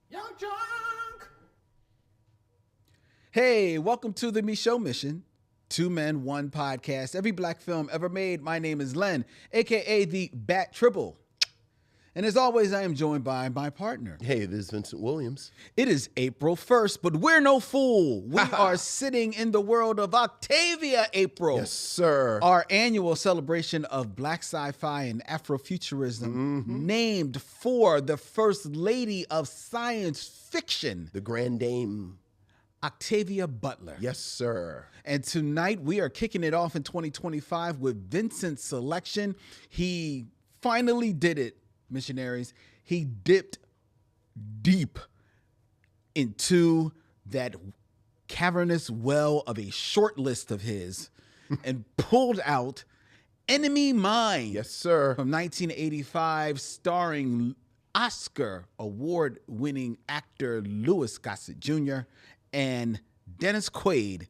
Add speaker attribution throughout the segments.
Speaker 1: Young Drunk.
Speaker 2: Hey, welcome to the Micheaux Mission. 2 Men, 1 podcast. Every black film ever made. My name is Len, aka the Bat Triple. And as always, I am joined by my partner.
Speaker 3: Hey, this is Vincent Williams.
Speaker 2: It is April 1st, but we're no fool. We are sitting in the world of Octavia April.
Speaker 3: Yes, sir.
Speaker 2: Our annual celebration of black sci-fi and Afrofuturism, named for the first lady of science fiction,
Speaker 3: The Grand Dame.
Speaker 2: Octavia Butler.
Speaker 3: Yes, sir.
Speaker 2: And tonight we are kicking it off in 2025 with Vincent's selection. He finally did it, missionaries. He dipped deep into that cavernous well of a short list of his and pulled out Enemy Mine.
Speaker 3: Yes, sir.
Speaker 2: From 1985, starring Oscar award-winning actor Louis Gossett Jr. and Dennis Quaid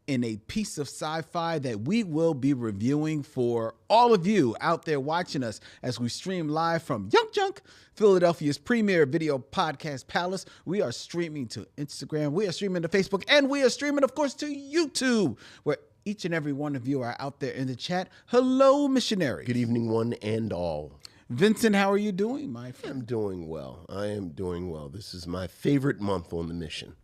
Speaker 2: in a piece of sci-fi that we will be reviewing for all of you out there watching us as we stream live from Young Junk, Philadelphia's premier video podcast palace. We are streaming to Instagram, we are streaming to Facebook, and we are streaming, of course, to YouTube, where each and every one of you are out there in the chat. Hello, missionary.
Speaker 3: Good evening, one and all.
Speaker 2: Vincent, how are you doing, my friend?
Speaker 3: I'm doing well. I am doing well. This is my favorite month on the mission.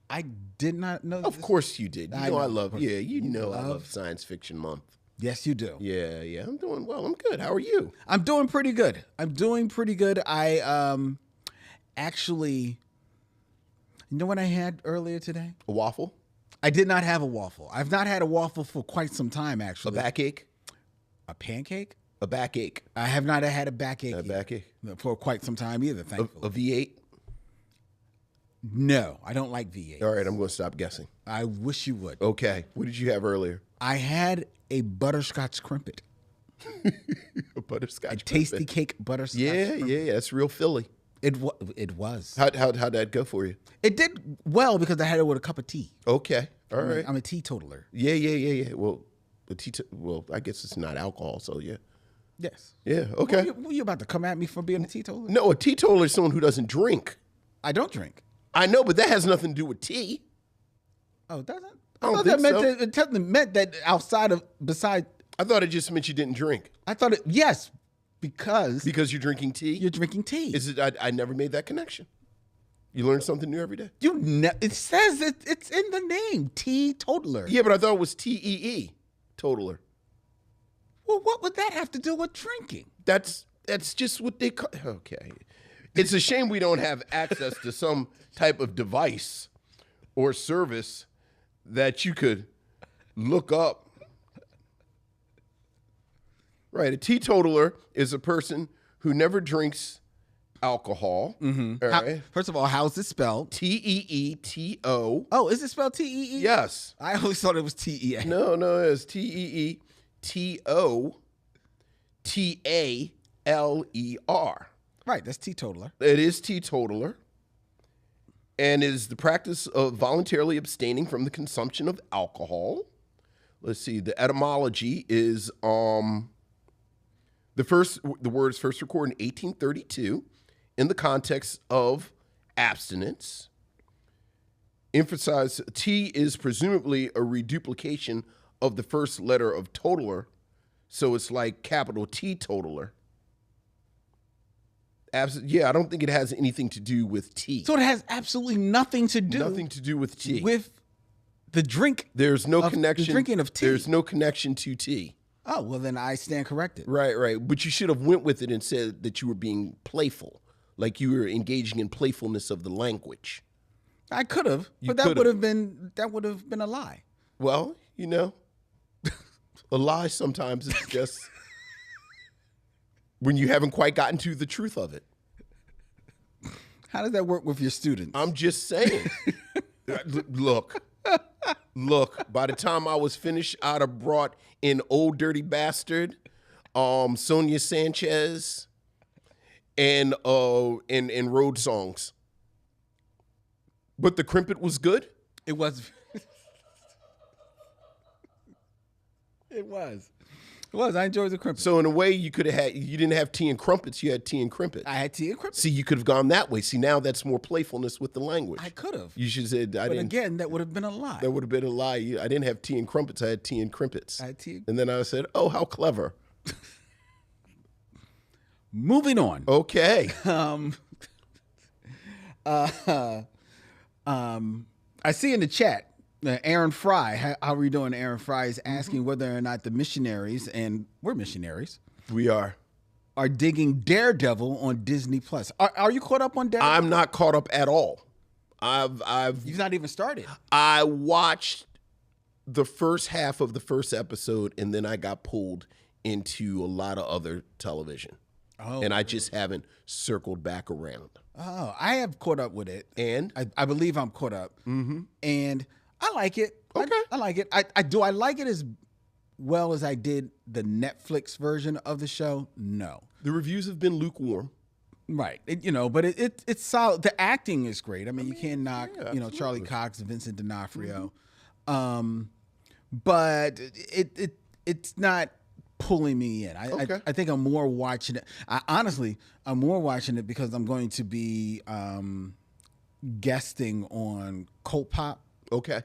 Speaker 2: I did not know.
Speaker 3: Of course you did. You know I love,
Speaker 2: I
Speaker 3: love Science Fiction Month.
Speaker 2: Yes, you do.
Speaker 3: Yeah. I'm doing well. I'm good. How are you?
Speaker 2: I'm doing pretty good. I actually, you know what I had earlier today?
Speaker 3: A waffle?
Speaker 2: I did not have a waffle. I've not had a waffle for quite some time, actually.
Speaker 3: A backache?
Speaker 2: A pancake?
Speaker 3: A backache.
Speaker 2: I have not had a backache.
Speaker 3: A backache?
Speaker 2: For quite some time either, thankfully.
Speaker 3: A V8?
Speaker 2: No, I don't like V8.
Speaker 3: All right, I'm going to stop guessing.
Speaker 2: I wish you would.
Speaker 3: Okay. What did you have earlier?
Speaker 2: I had a butterscotch crimpet.
Speaker 3: A butterscotch.
Speaker 2: A tasty
Speaker 3: crimpet.
Speaker 2: cake butterscotch
Speaker 3: Yeah.
Speaker 2: crimpet.
Speaker 3: That's real Philly.
Speaker 2: It was.
Speaker 3: How'd that go for you?
Speaker 2: It did well because I had it with a cup of tea.
Speaker 3: Okay. All right.
Speaker 2: I'm a teetotaler.
Speaker 3: Yeah. Well, I guess it's not alcohol, so yeah.
Speaker 2: Yes.
Speaker 3: Yeah, okay.
Speaker 2: Were you about to come at me for being a teetotaler?
Speaker 3: No, a teetotaler is someone who doesn't drink.
Speaker 2: I don't drink.
Speaker 3: I know, but that has nothing to do with tea.
Speaker 2: Oh, it doesn't?
Speaker 3: I don't
Speaker 2: thought
Speaker 3: think
Speaker 2: that meant
Speaker 3: so.
Speaker 2: that it technically meant that beside.
Speaker 3: I thought it just meant you didn't drink.
Speaker 2: I thought it, yes, because
Speaker 3: Because you're drinking tea?
Speaker 2: you're drinking tea.
Speaker 3: Is it? I never made that connection. You learn something new every day.
Speaker 2: It says it's in the name, teetotaler.
Speaker 3: Yeah, but I thought it was TEE, totaler.
Speaker 2: Well, what would that have to do with drinking?
Speaker 3: That's just what they call. Okay. It's a shame we don't have access to some type of device or service that you could look up. Right. A teetotaler is a person who never drinks alcohol. All right.
Speaker 2: First of all, how's it spelled?
Speaker 3: TEETO.
Speaker 2: Oh, is it spelled T-E-E?
Speaker 3: Yes.
Speaker 2: I always thought it was T-E-A.
Speaker 3: No, it's TEETOTALER.
Speaker 2: Right, that's teetotaler.
Speaker 3: It is teetotaler and is the practice of voluntarily abstaining from the consumption of alcohol. Let's see. The etymology is the words first recorded in 1832 in the context of abstinence. Emphasize T is presumably a reduplication of the first letter of totaler, so it's like capital teetotaler. Yeah, I don't think it has anything to do with tea.
Speaker 2: So it has absolutely nothing to do
Speaker 3: with tea.
Speaker 2: with the drink.
Speaker 3: There's no connection.
Speaker 2: The drinking of tea.
Speaker 3: There's no connection to tea.
Speaker 2: Oh, well, then I stand corrected.
Speaker 3: Right. But you should have went with it and said that you were being playful, like you were engaging in playfulness of the language.
Speaker 2: I could have, but that would have been a lie.
Speaker 3: Well, a lie sometimes is just when you haven't quite gotten to the truth of it.
Speaker 2: How does that work with your students?
Speaker 3: I'm just saying. Look, by the time I was finished, I'd have brought in Old Dirty Bastard, Sonia Sanchez, and road songs. But the crimpet was good?
Speaker 2: It was. It was. It was. I enjoyed the crimpets.
Speaker 3: So in a way, you didn't have tea and crumpets. You had tea and crimpets.
Speaker 2: I had tea and crimpets.
Speaker 3: See, you could have gone that way. See, now that's more playfulness with the language.
Speaker 2: I could have.
Speaker 3: You should have said,
Speaker 2: But again, that would have been a lie.
Speaker 3: That would have been a lie. I didn't have tea and crumpets. I had tea and crimpets.
Speaker 2: I had tea.
Speaker 3: And then I said, oh, how clever.
Speaker 2: Moving on.
Speaker 3: Okay.
Speaker 2: I see in the chat, Aaron Fry, how are we doing? Aaron Fry is asking whether or not the missionaries, and we're missionaries,
Speaker 3: We are
Speaker 2: digging Daredevil on Disney Plus. Are you caught up on Daredevil?
Speaker 3: I'm not caught up at all.
Speaker 2: You've not even started.
Speaker 3: I watched the first half of the first episode, and then I got pulled into a lot of other television.
Speaker 2: Oh,
Speaker 3: and I just haven't circled back around.
Speaker 2: Oh, I have caught up with it.
Speaker 3: And?
Speaker 2: I believe I'm caught up. Mm-hmm. And I like it.
Speaker 3: Okay.
Speaker 2: I like it. I like it as well as I did the Netflix version of the show? No.
Speaker 3: The reviews have been lukewarm.
Speaker 2: Right. But it's solid. The acting is great. I mean you can't knock, Charlie Cox, Vincent D'Onofrio.
Speaker 3: Mm-hmm.
Speaker 2: But it's not pulling me in. I think I'm more watching it. I'm more watching it because I'm going to be guesting on Cult Pop.
Speaker 3: Okay.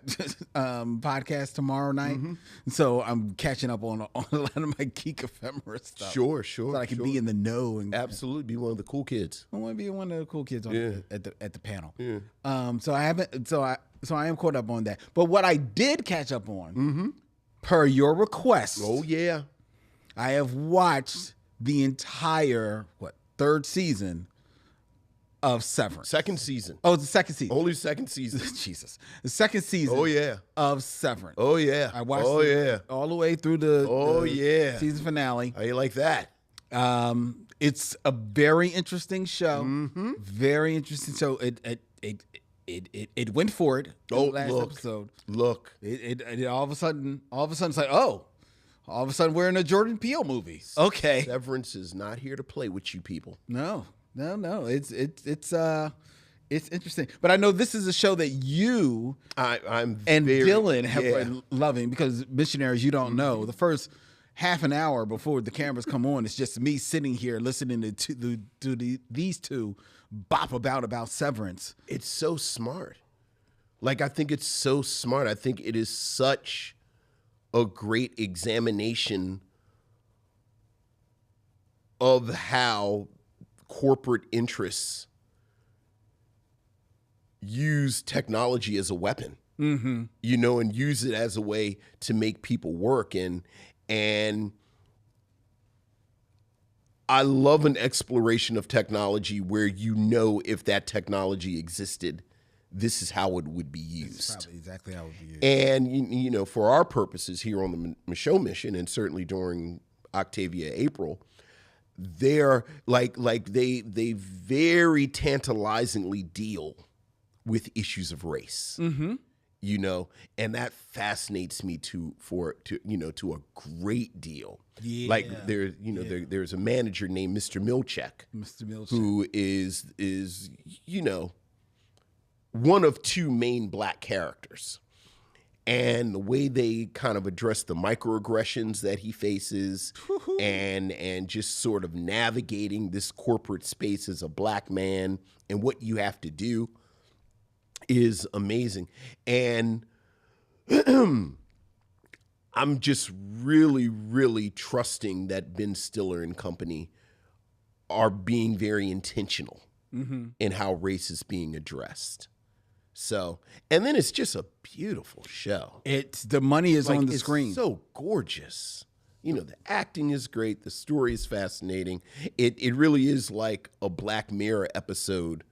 Speaker 2: Podcast tomorrow night. Mm-hmm. So I'm catching up on a lot of my geek ephemera stuff.
Speaker 3: Sure.
Speaker 2: So that I can be in the know and
Speaker 3: absolutely be one of the cool kids.
Speaker 2: I want to be one of the cool kids on at the panel.
Speaker 3: Yeah.
Speaker 2: So I haven't. So I am caught up on that. But what I did catch up on, per your request.
Speaker 3: Oh yeah.
Speaker 2: I have watched the entire third season of Severance.
Speaker 3: Second season.
Speaker 2: Oh, it's the second season.
Speaker 3: Only second season.
Speaker 2: Jesus. The second season.
Speaker 3: Oh yeah.
Speaker 2: Of Severance.
Speaker 3: Oh yeah.
Speaker 2: I watched all the way through the season finale.
Speaker 3: How you like that?
Speaker 2: It's a very interesting show.
Speaker 3: Mm-hmm.
Speaker 2: Very interesting show. It went for it. Last episode.
Speaker 3: Look.
Speaker 2: It all of a sudden it's like, oh, all of a sudden we're in a Jordan Peele movie. Okay.
Speaker 3: Severance is not here to play with you people.
Speaker 2: No. It's interesting. But I know this is a show that you
Speaker 3: I'm
Speaker 2: and Dylan have been loving because Missionaries, you don't know. The first half an hour before the cameras come on, it's just me sitting here listening to these two bop about Severance.
Speaker 3: It's so smart. Like, I think it's so smart. I think it is such a great examination of how corporate interests use technology as a weapon, and use it as a way to make people work. And I love an exploration of technology where if that technology existed, this is how it would be used.
Speaker 2: That's probably exactly how it would be used.
Speaker 3: And, for our purposes here on the Micheaux mission, and certainly during Octavia April, they're they very tantalizingly deal with issues of race, and that fascinates me to a great deal. Yeah. Like there's a manager named Mr. Milchek, who is one of two main black characters. And the way they kind of address the microaggressions that he faces and just sort of navigating this corporate space as a black man and what you have to do is amazing. And I'm just really, really trusting that Ben Stiller and company are being very intentional in how race is being addressed. So, and then it's just a beautiful show.
Speaker 2: The money is on the screen.
Speaker 3: It's so gorgeous. The acting is great. The story is fascinating. It really is like a Black Mirror episode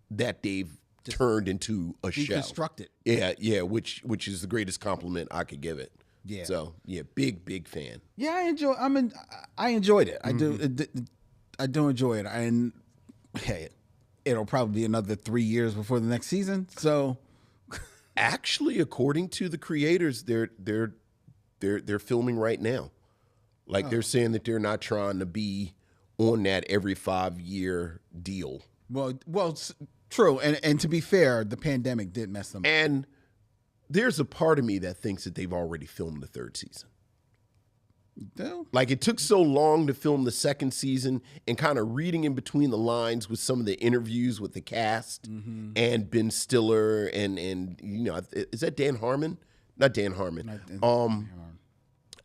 Speaker 3: that they've turned into a show.
Speaker 2: Deconstructed.
Speaker 3: Yeah, which is the greatest compliment I could give it.
Speaker 2: Yeah.
Speaker 3: So, big fan.
Speaker 2: Yeah, I enjoyed it. I do enjoy it. And hey, it'll probably be another 3 years before the next season. So,
Speaker 3: actually, according to the creators, they're filming right now. Like they're saying that they're not trying to be on that every 5-year deal.
Speaker 2: Well, true. And to be fair, the pandemic did mess them up.
Speaker 3: And there's a part of me that thinks that they've already filmed the third season.
Speaker 2: No.
Speaker 3: Like, it took so long to film the second season, and kind of reading in between the lines with some of the interviews with the cast and Ben Stiller and is that Dan Harmon? Not Dan Harmon.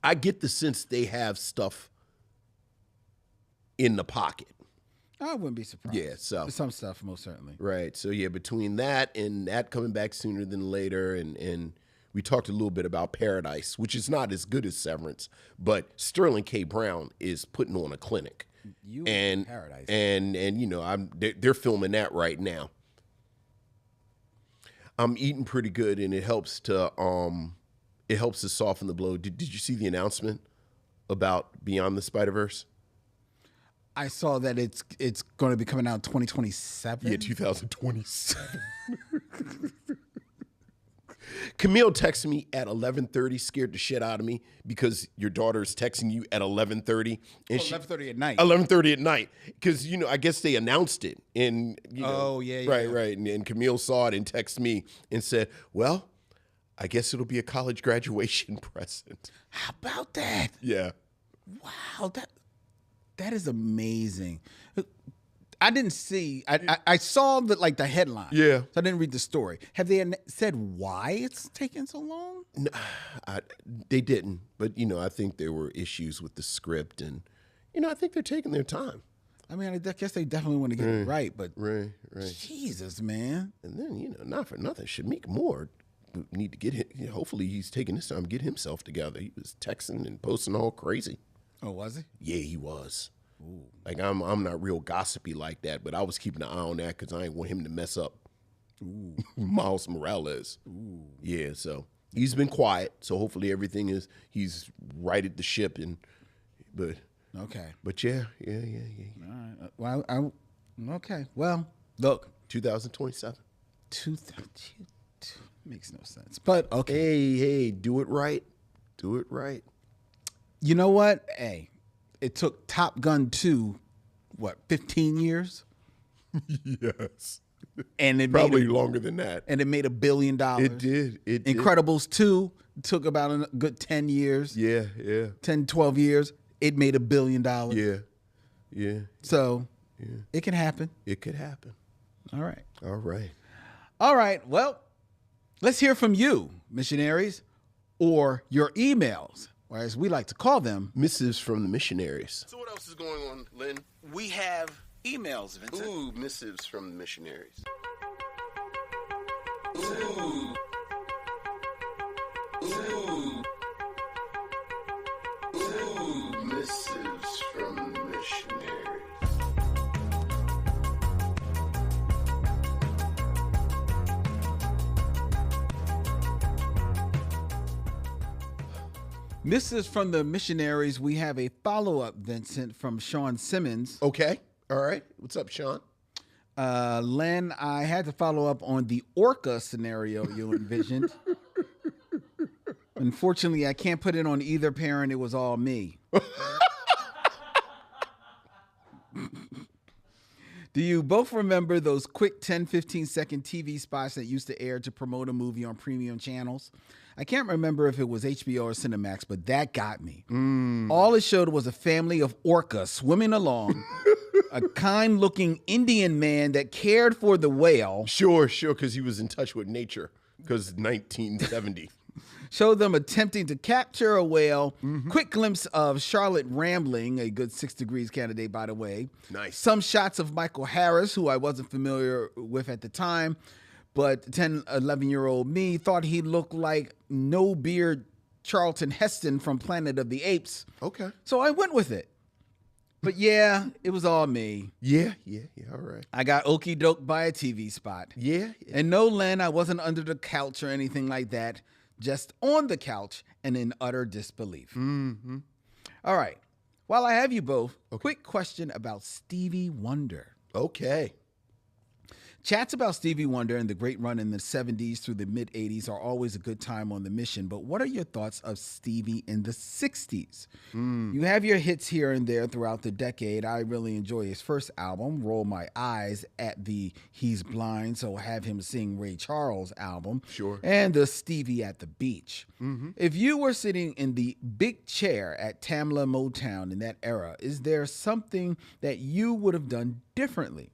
Speaker 3: I get the sense they have stuff in the pocket.
Speaker 2: I wouldn't be surprised.
Speaker 3: Yeah, so
Speaker 2: some stuff, most certainly.
Speaker 3: Right. So yeah, between that and that coming back sooner than later, and we talked a little bit about Paradise, which is not as good as Severance, but Sterling K. Brown is putting on a clinic.
Speaker 2: Paradise.
Speaker 3: And they're filming that right now. I'm eating pretty good, and it helps to soften the blow. Did you see the announcement about Beyond the Spider-Verse?
Speaker 2: I saw that it's going to be coming out in 2027.
Speaker 3: Yeah, 2027. Camille texted me at 11:30, scared the shit out of me because your daughter is texting you at 11:30.
Speaker 2: 11:30 at night.
Speaker 3: 11:30 at night, because I guess they announced it, and right. And Camille saw it and texted me and said, "Well, I guess it'll be a college graduation present."
Speaker 2: How about that?
Speaker 3: Yeah.
Speaker 2: Wow, that is amazing. I didn't see. I saw the headline.
Speaker 3: Yeah.
Speaker 2: So I didn't read the story. Have they said why it's taking so long?
Speaker 3: No, they didn't. But I think there were issues with the script, and I think they're taking their time.
Speaker 2: I mean, I guess they definitely want to get it right. But
Speaker 3: right.
Speaker 2: Jesus, man.
Speaker 3: And then not for nothing, Shamik Moore need to get him. Hopefully, he's taking this time to get himself together. He was texting and posting all crazy.
Speaker 2: Oh, was he?
Speaker 3: Yeah, he was.
Speaker 2: Ooh.
Speaker 3: Like, I'm not real gossipy like that, but I was keeping an eye on that because I didn't want him to mess up Miles Morales.
Speaker 2: Ooh.
Speaker 3: Yeah, so he's been quiet. So hopefully he's righted the ship, but yeah.
Speaker 2: All right. Okay. Well, look,
Speaker 3: 2027.
Speaker 2: Makes no sense. But okay.
Speaker 3: Hey, do it right. Do it right.
Speaker 2: You know what? Hey, it took Top Gun 2, 15 years?
Speaker 3: Yes.
Speaker 2: And it
Speaker 3: probably longer than that.
Speaker 2: And it made $1 billion.
Speaker 3: It did.
Speaker 2: Incredibles 2 took about a good 10 years.
Speaker 3: Yeah.
Speaker 2: 10, 12 years. It made $1 billion.
Speaker 3: Yeah.
Speaker 2: So it can happen.
Speaker 3: It could happen.
Speaker 2: All right.
Speaker 3: All right.
Speaker 2: Well, let's hear from you, missionaries, or your emails, or as we like to call them,
Speaker 3: missives from the missionaries. So what else is going on, Lynn?
Speaker 2: We have emails, Vincent.
Speaker 3: Ooh, missives from the missionaries. Ooh. Missives from the missionaries.
Speaker 2: Missives from the missionaries. We have a follow-up, Vincent, from Sean Simmons.
Speaker 3: Okay. All right. What's up, Sean?
Speaker 2: Len, I had to follow up on the orca scenario you envisioned. Unfortunately, I can't put it on either parent. It was all me. Do you both remember those quick 10, 15-second TV spots that used to air to promote a movie on premium channels? I can't remember if it was HBO or Cinemax, but that got me. All it showed was a family of orcas swimming along, a kind-looking Indian man that cared for the whale.
Speaker 3: Sure, because he was in touch with nature, because 1970.
Speaker 2: Showed them attempting to capture a whale. Quick glimpse of Charlotte Rambling, a good 6 Degrees candidate, by the way.
Speaker 3: Nice.
Speaker 2: Some shots of Michael Harris, who I wasn't familiar with at the time, but 10, 11-year-old me thought he looked like no-beard Charlton Heston from Planet of the Apes.
Speaker 3: Okay.
Speaker 2: So I went with it. But yeah, it was all me.
Speaker 3: Yeah, all right.
Speaker 2: I got okey doke by a TV spot.
Speaker 3: Yeah.
Speaker 2: And no, Len, I wasn't under the couch or anything like that. Just on the couch and in utter disbelief. All right. While I have you both, quick question about Stevie Wonder.
Speaker 3: Okay.
Speaker 2: Chats about Stevie Wonder and the great run in the 70s through the mid 80s are always a good time on the mission, but what are your thoughts of Stevie in the 60s? You have your hits here and there throughout the decade. I really enjoy his first album, Roll My Eyes, at the He's Blind, so have him sing Ray Charles album.
Speaker 3: Sure.
Speaker 2: And the Stevie at the Beach. If you were sitting in the big chair at Tamla Motown in that era, is there something that you would have done differently?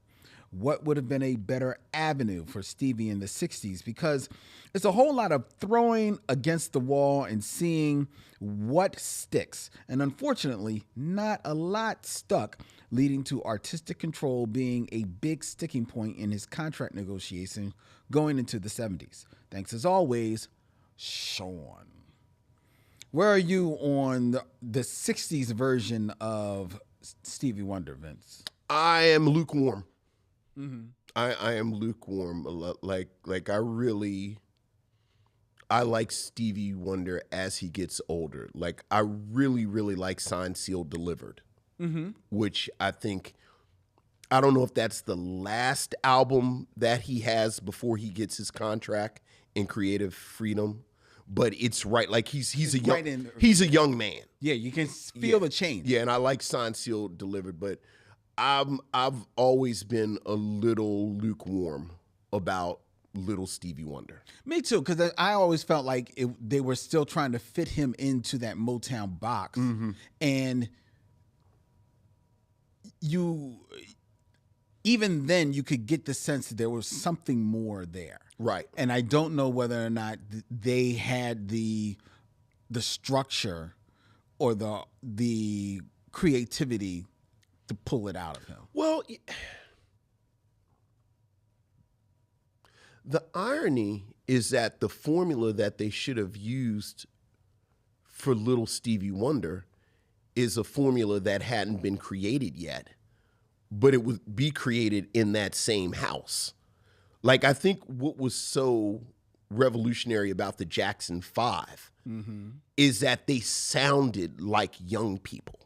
Speaker 2: What would have been a better avenue for Stevie in the 60s? Because it's a whole lot of throwing against the wall and seeing what sticks. And unfortunately, not a lot stuck, leading to artistic control being a big sticking point in his contract negotiation going into the 70s. Thanks as always, Sean. Where are you on the 60s version of Stevie Wonder, Vince?
Speaker 3: I am lukewarm. I am lukewarm. Like I like Stevie Wonder as he gets older. Like I really like Signed, Sealed, Delivered, which I think, I don't know if that's the last album that he has before he gets his contract in creative freedom, but it's right. Like he's a young man.
Speaker 2: Yeah, you can feel the change.
Speaker 3: Yeah, and I like Signed, Sealed, Delivered, but I've always been a little lukewarm about little Stevie Wonder.
Speaker 2: Me too, because I always felt like they were still trying to fit him into that Motown box, and even then you could get the sense that there was something more there.
Speaker 3: Right.
Speaker 2: And I don't know whether or not they had the structure or the creativity to pull it out of him.
Speaker 3: Well, the irony is that the formula that they should have used for little Stevie Wonder is a formula that hadn't been created yet, but it would be created in that same house. Like, I think what was so revolutionary about the Jackson 5 is that they sounded like young people.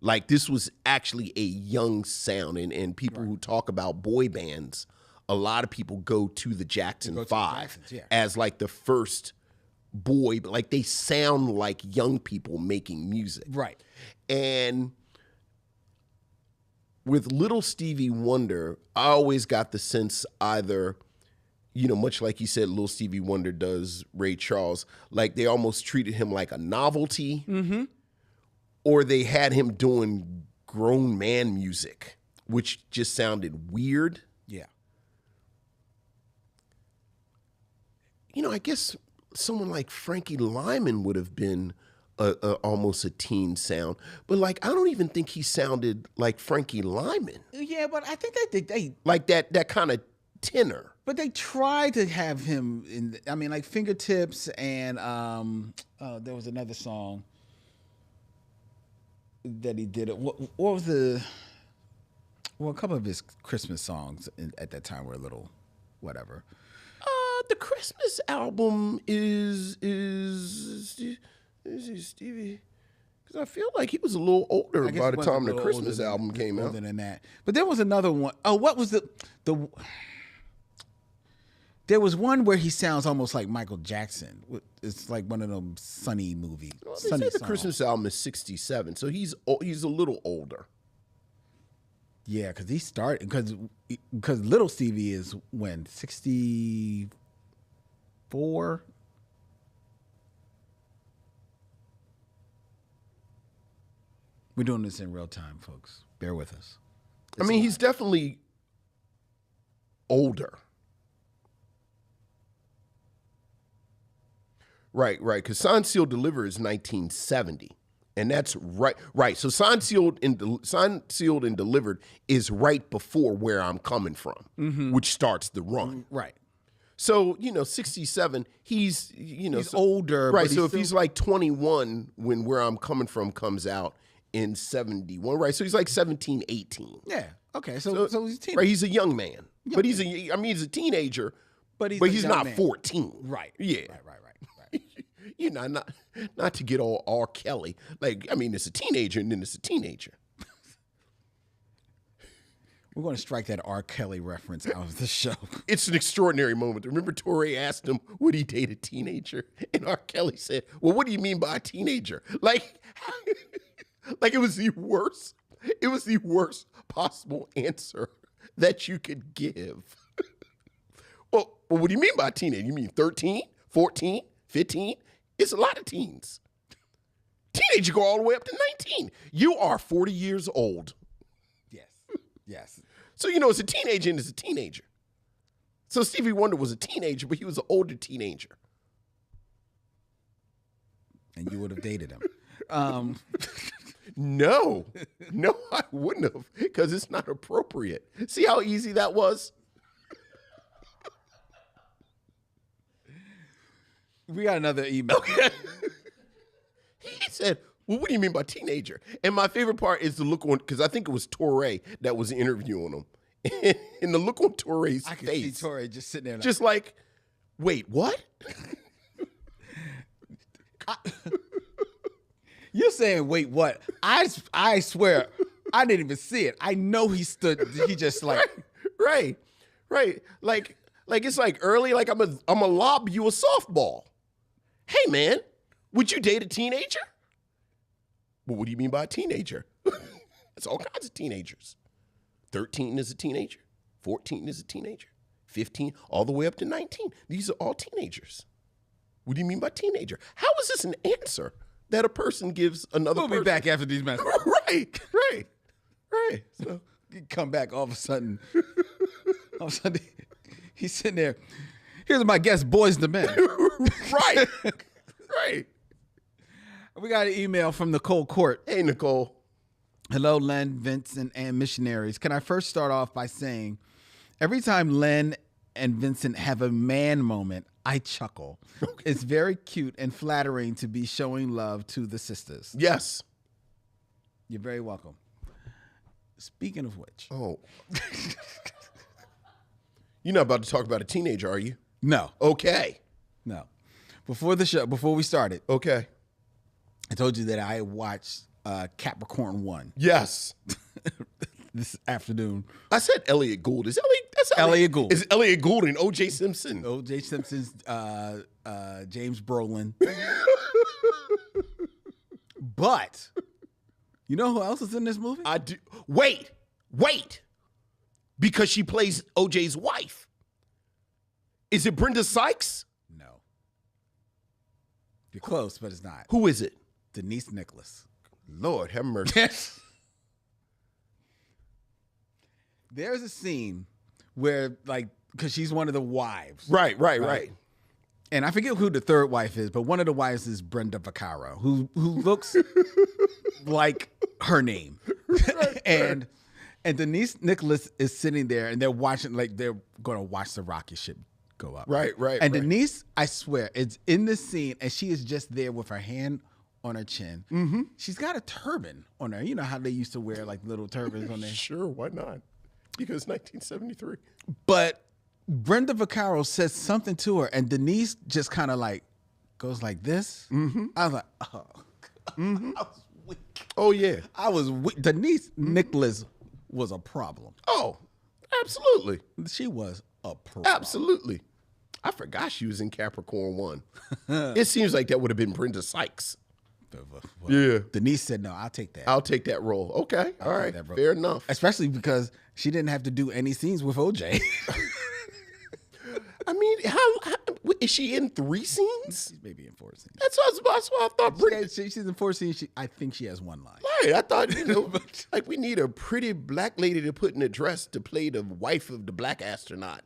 Speaker 3: Like, this was actually a young sound, and people who talk about boy bands, a lot of people go to the Jackson 5 as like the first boy, but like they sound like young people making music.
Speaker 2: Right.
Speaker 3: And with little Stevie Wonder, I always got the sense either, you know, much like you said, little Stevie Wonder does Ray Charles, like they almost treated him like a novelty, or they had him doing grown man music, which just sounded weird.
Speaker 2: Yeah.
Speaker 3: You know, I guess someone like Frankie Lyman would have been almost a teen sound, but like I don't even think he sounded like Frankie Lyman.
Speaker 2: Yeah, but I think they
Speaker 3: like that kind of tenor.
Speaker 2: But they tried to have him in. I mean, like Fingertips and there was another song that he did. What was the? Well, a couple of his Christmas songs at that time were a little, whatever.
Speaker 3: The Christmas album is Stevie, because I feel like he was a little older by the time the Christmas album came out.
Speaker 2: Older than that, but there was another one. Oh, what was the? There was one where he sounds almost like Michael Jackson. It's like one of them Sunny movies.
Speaker 3: Well, they say the Christmas album is 67, so he's a little older.
Speaker 2: Yeah, because he started because little Stevie is when 64. We're doing this in real time, folks. Bear with us.
Speaker 3: I mean, he's definitely older. Right, because Signed, Sealed, Delivered is 1970. And that's right. So Signed, Sealed, and Delivered is right before Where I'm Coming From, which starts the run.
Speaker 2: Right.
Speaker 3: So, 67, he's
Speaker 2: older.
Speaker 3: Right, so if he's like 21 when Where I'm Coming From comes out in 71, right? So he's like 17, 18.
Speaker 2: Yeah, okay, so he's a teenager.
Speaker 3: Right, he's a young man. But he's a teenager, but he's not 14.
Speaker 2: Right.
Speaker 3: Yeah.
Speaker 2: Right. Not
Speaker 3: to get all R. Kelly. Like, I mean, it's a teenager and then it's a teenager.
Speaker 2: We're going to strike that R. Kelly reference out of the show.
Speaker 3: It's an extraordinary moment. Remember, Torre asked him, would he date a teenager? And R. Kelly said, well, what do you mean by a teenager? Like it was the worst. It was the worst possible answer that you could give. Well, what do you mean by a teenager? You mean 13, 14, 15? It's a lot of teens. Teenager go all the way up to 19. You are 40 years old.
Speaker 2: Yes.
Speaker 3: So, it's a teenager and it's a teenager. So Stevie Wonder was a teenager, but he was an older teenager.
Speaker 2: And you would have dated him.
Speaker 3: No, I wouldn't have, because it's not appropriate. See how easy that was?
Speaker 2: We got another email.
Speaker 3: Okay. He said, well, what do you mean by teenager? And my favorite part is the look on, because I think it was Torre that was interviewing him. And the look on Torre's
Speaker 2: I could
Speaker 3: face.
Speaker 2: see Torre just sitting there.
Speaker 3: Just like, wait, what?
Speaker 2: You're saying, wait, what? I swear, I didn't even see it. I know he just like.
Speaker 3: Right. Like it's like early, like I'm a lob you a softball. Hey, man, would you date a teenager? Well, what do you mean by a teenager? It's all kinds of teenagers. 13 is a teenager. 14 is a teenager. 15, all the way up to 19. These are all teenagers. What do you mean by teenager? How is this an answer that a person gives another person?
Speaker 2: We'll be back after these messages.
Speaker 3: Right. So
Speaker 2: You come back all of a sudden. He's sitting there. Here's my guest, Boys to Men.
Speaker 3: Right.
Speaker 2: We got an email from Nicole Court.
Speaker 3: Hey, Nicole.
Speaker 2: Hello, Len, Vincent, and missionaries. Can I first start off by saying, every time Len and Vincent have a man moment, I chuckle. Okay. It's very cute and flattering to be showing love to the sisters.
Speaker 3: Yes.
Speaker 2: You're very welcome. Speaking of which.
Speaker 3: Oh. You're not about to talk about a teenager, are you?
Speaker 2: No.
Speaker 3: Okay.
Speaker 2: No. Before we started,
Speaker 3: Okay.
Speaker 2: I told you that I watched Capricorn 1.
Speaker 3: Yes.
Speaker 2: This afternoon.
Speaker 3: I said Elliot Gould. That's
Speaker 2: Elliot Gould.
Speaker 3: It's Elliot Gould and O.J. Simpson.
Speaker 2: O.J. Simpson's James Brolin. But you know who else is in this movie?
Speaker 3: I do. Wait. Because she plays O.J.'s wife. Is it Brenda Sykes?
Speaker 2: No. You're close, but it's not.
Speaker 3: Who is it?
Speaker 2: Denise Nicholas.
Speaker 3: Lord have mercy.
Speaker 2: There's a scene where, like, because she's one of the wives.
Speaker 3: Right.
Speaker 2: And I forget who the third wife is, but one of the wives is Brenda Vaccaro, who looks like her name. And Denise Nicholas is sitting there, and they're watching, like they're going to watch the rocket ship go up.
Speaker 3: Right.
Speaker 2: And Denise, I swear, it's in this scene, and she is just there with her hand on her chin. Mm-hmm. She's got a turban on her. You know how they used to wear like little turbans on there?
Speaker 3: Sure, why not? Because 1973.
Speaker 2: But Brenda Vaccaro says something to her, and Denise just kind of like goes like this. Mm-hmm. I was like, oh. Mm-hmm. I was weak.
Speaker 3: Oh, yeah.
Speaker 2: I was weak. Denise Nicholas was a problem.
Speaker 3: Oh, absolutely.
Speaker 2: She was a problem.
Speaker 3: Absolutely. I forgot she was in Capricorn 1. It seems like that would have been Brenda Sykes.
Speaker 2: Well,
Speaker 3: yeah.
Speaker 2: Denise said, no, I'll take that.
Speaker 3: I'll take that role. Okay. All right. Fair enough.
Speaker 2: Especially because she didn't have to do any scenes with OJ.
Speaker 3: I mean, how is she in 3 scenes?
Speaker 2: She's maybe in 4 scenes.
Speaker 3: That's what I thought.
Speaker 2: She's in 4 scenes. I think she has 1 line.
Speaker 3: Right. I thought, like we need a pretty black lady to put in a dress to play the wife of the black astronaut.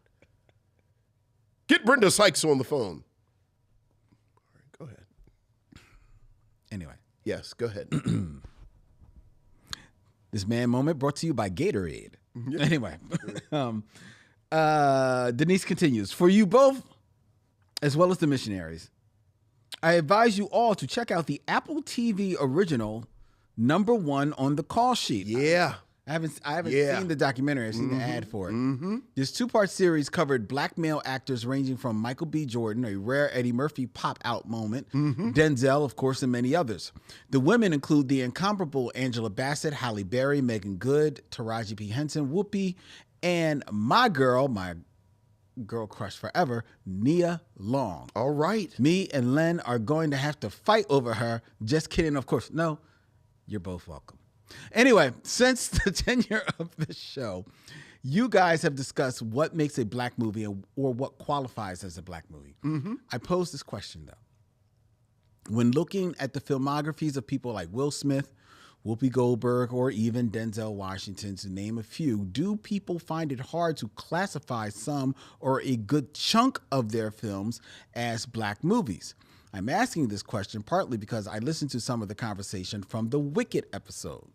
Speaker 3: Get Brenda Sykes on the phone. All right, go ahead.
Speaker 2: Anyway.
Speaker 3: Yes, go ahead.
Speaker 2: This man moment brought to you by Gatorade. Yeah. Anyway. Denise continues. For you both, as well as the missionaries, I advise you all to check out the Apple TV original #1 on the call sheet.
Speaker 3: Yeah.
Speaker 2: I haven't
Speaker 3: Yeah.
Speaker 2: seen the documentary. I've seen the ad for it. This 2-part series covered black male actors ranging from Michael B. Jordan, a rare Eddie Murphy pop-out moment, Denzel, of course, and many others. The women include the incomparable Angela Bassett, Halle Berry, Megan Good, Taraji P. Henson, Whoopi, and my girl crush forever, Nia Long.
Speaker 3: All right.
Speaker 2: Me and Len are going to have to fight over her. Just kidding, of course. No, you're both welcome. Anyway, since the tenure of the show, you guys have discussed what makes a black movie or what qualifies as a black movie. I posed this question, though. When looking at the filmographies of people like Will Smith, Whoopi Goldberg, or even Denzel Washington, to name a few, do people find it hard to classify some or a good chunk of their films as black movies? I'm asking this question partly because I listened to some of the conversation from the Wicked episode.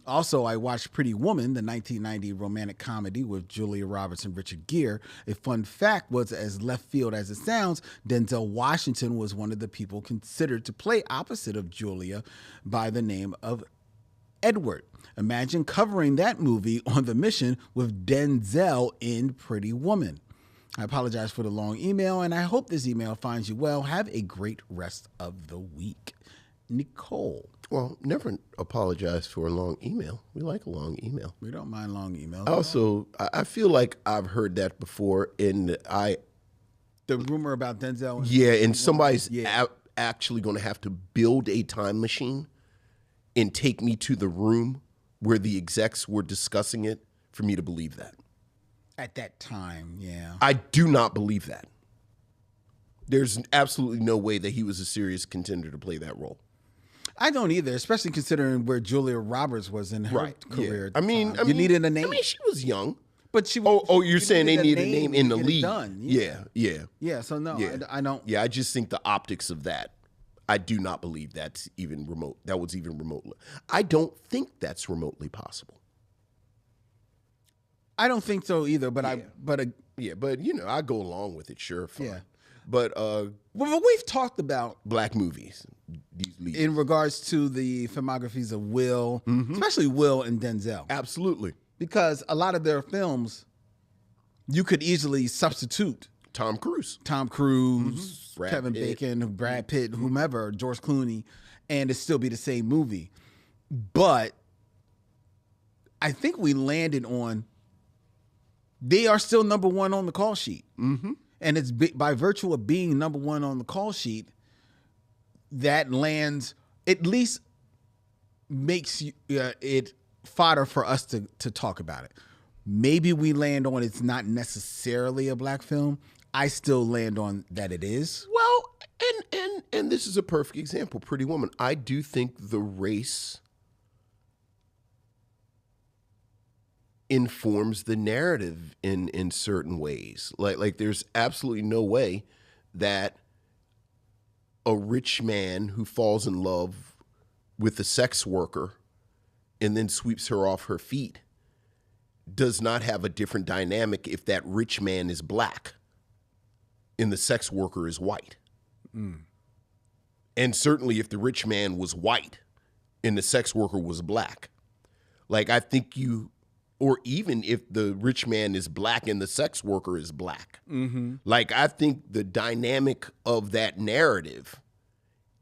Speaker 2: Also, I watched Pretty Woman, the 1990 romantic comedy with Julia Roberts and Richard Gere. A fun fact was, as left field as it sounds, Denzel Washington was one of the people considered to play opposite of Julia by the name of Edward. Imagine covering that movie on The Mission with Denzel in Pretty Woman. I apologize for the long email, and I hope this email finds you well. Have a great rest of the week. Nicole.
Speaker 3: Well, never apologize for a long email. We like a long email.
Speaker 2: We don't mind long emails.
Speaker 3: Also, I feel like I've heard that before, and
Speaker 2: the rumor about Denzel.
Speaker 3: and somebody's actually going to have to build a time machine and take me to the room where the execs were discussing it for me to believe that.
Speaker 2: At that time, yeah.
Speaker 3: I do not believe that. There's absolutely no way that he was a serious contender to play that role.
Speaker 2: I don't either, especially considering where Julia Roberts was in her career.
Speaker 3: I mean,
Speaker 2: you needed a name.
Speaker 3: I mean, she was young.
Speaker 2: But she.
Speaker 3: You're saying they need a name in the league?
Speaker 2: Done.
Speaker 3: Yeah.
Speaker 2: So no, I don't.
Speaker 3: Yeah, I just think the optics of that. I do not believe that's even remote. That was even remotely. I don't think that's remotely possible.
Speaker 2: I don't think so either. But
Speaker 3: but I go along with it. Sure, fine.
Speaker 2: Yeah.
Speaker 3: But
Speaker 2: well, we've talked about
Speaker 3: black movies these leads.
Speaker 2: In regards to the filmographies of Will, especially Will and Denzel.
Speaker 3: Absolutely.
Speaker 2: Because a lot of their films, you could easily substitute
Speaker 3: Tom Cruise,
Speaker 2: Kevin Bacon, Brad Pitt, whomever, George Clooney, and it still be the same movie. But I think we landed on they are still number one on the call sheet. And it's by virtue of being number one on the call sheet, that lands, at least makes it fodder for us to talk about it. Maybe we land on it's not necessarily a black film. I still land on that it is.
Speaker 3: Well, and this is a perfect example, Pretty Woman. I do think the race informs the narrative in certain ways. Like there's absolutely no way that a rich man who falls in love with a sex worker and then sweeps her off her feet does not have a different dynamic if that rich man is black and the sex worker is white. And certainly if the rich man was white and the sex worker was black. Like I think or even if the rich man is black and the sex worker is black. Like I think the dynamic of that narrative,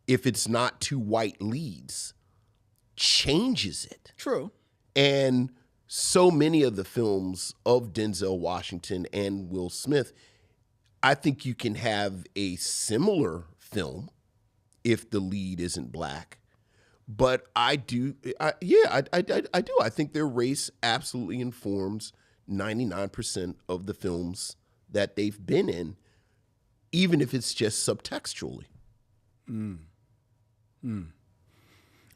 Speaker 3: if it's not two white leads, changes it.
Speaker 2: True.
Speaker 3: And so many of the films of Denzel Washington and Will Smith, I think you can have a similar film if the lead isn't black. But I do. I do. I think their race absolutely informs 99% of the films that they've been in, even if it's just subtextually.
Speaker 2: I'm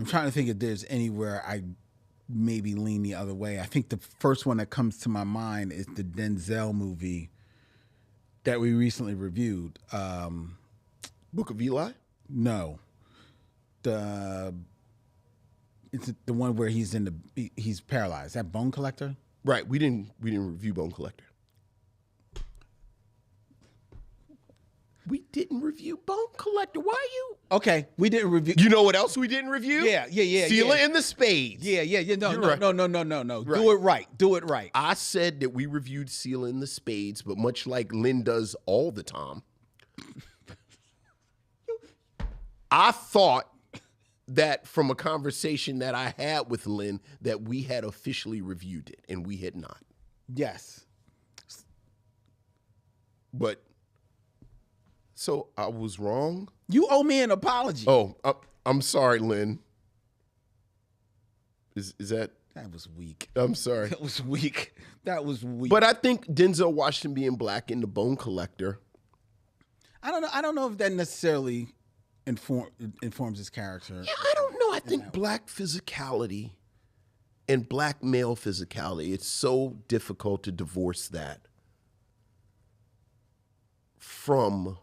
Speaker 2: trying to think if there's anywhere I maybe lean the other way. I think the first one that comes to my mind is the Denzel movie that we recently reviewed.
Speaker 3: Book of Eli?
Speaker 2: No. It's the one where he's paralyzed. That Bone Collector?
Speaker 3: Right. We didn't review Bone Collector. We didn't review Bone Collector. Why are you?
Speaker 2: Okay, we didn't review.
Speaker 3: You know what else we didn't review?
Speaker 2: Yeah.
Speaker 3: Sealer and the Spades.
Speaker 2: Yeah. No.
Speaker 3: Right.
Speaker 2: No.
Speaker 3: Right.
Speaker 2: Do it right.
Speaker 3: I said that we reviewed Sealer and the Spades, but much like Lynn does all the time, I thought that from a conversation that I had with Lynn that we had officially reviewed it, and we had not.
Speaker 2: Yes.
Speaker 3: But so I was wrong.
Speaker 2: You owe me an apology.
Speaker 3: Oh, I'm sorry, Lynn. Is that?
Speaker 2: That was weak.
Speaker 3: I'm sorry.
Speaker 2: That was weak.
Speaker 3: But I think Denzel Washington being black in The Bone Collector.
Speaker 2: I don't know if that necessarily informs his character.
Speaker 3: Yeah, I don't know. I think black physicality and black male physicality, it's so difficult to divorce that from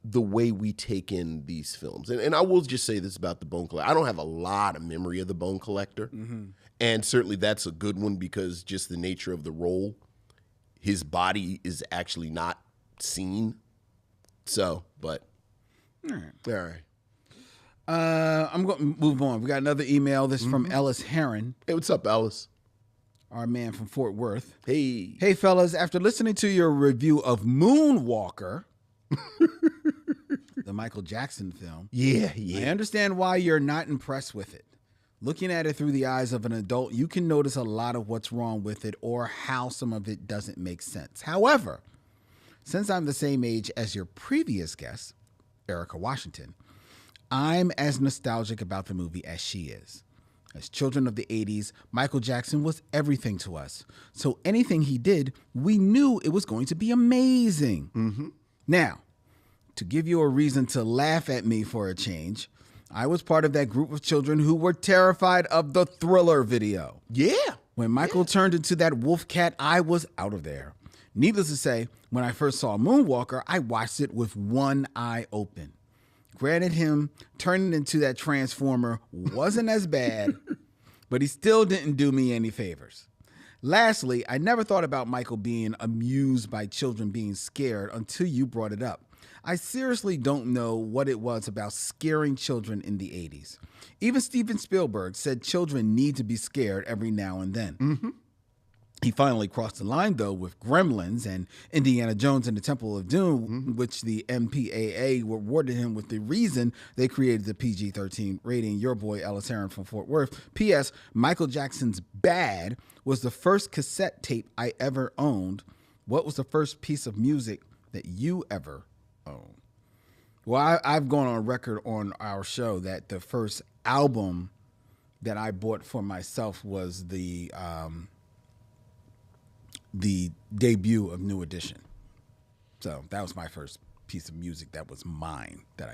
Speaker 3: the way we take in these films. And I will just say this about The Bone Collector. I don't have a lot of memory of The Bone Collector. Mm-hmm. And certainly that's a good one because just the nature of the role, his body is actually not seen. So, but, all right.
Speaker 2: I'm going to move on. We got another email. This is from Ellis Heron.
Speaker 3: Hey, what's up, Ellis?
Speaker 2: Our man from Fort Worth.
Speaker 3: Hey.
Speaker 2: Hey, fellas. After listening to your review of Moonwalker, the Michael Jackson film, I understand why you're not impressed with it. Looking at it through the eyes of an adult, you can notice a lot of what's wrong with it or how some of it doesn't make sense. However, since I'm the same age as your previous guest, Erica Washington, I'm as nostalgic about the movie as she is. As children of the 80s, Michael Jackson was everything to us. So anything he did, we knew it was going to be amazing. Mm-hmm. Now, to give you a reason to laugh at me for a change, I was part of that group of children who were terrified of the Thriller video.
Speaker 3: Yeah.
Speaker 2: When Michael turned into that wolf cat, I was out of there. Needless to say, when I first saw Moonwalker, I watched it with one eye open. Granted, him turning into that transformer wasn't as bad, but he still didn't do me any favors. Lastly, I never thought about Michael being amused by children being scared until you brought it up. I seriously don't know what it was about scaring children in the 80s. Even Steven Spielberg said children need to be scared every now and then. Mm-hmm. He finally crossed the line, though, with Gremlins and Indiana Jones and the Temple of Doom, which the MPAA rewarded him with the reason they created the PG-13 rating. Your boy, Ellis Heron from Fort Worth. P.S. Michael Jackson's Bad was the first cassette tape I ever owned. What was the first piece of music that you ever owned? Well, I've gone on record on our show that the first album that I bought for myself was the debut of New Edition. So that was my first piece of music that was mine that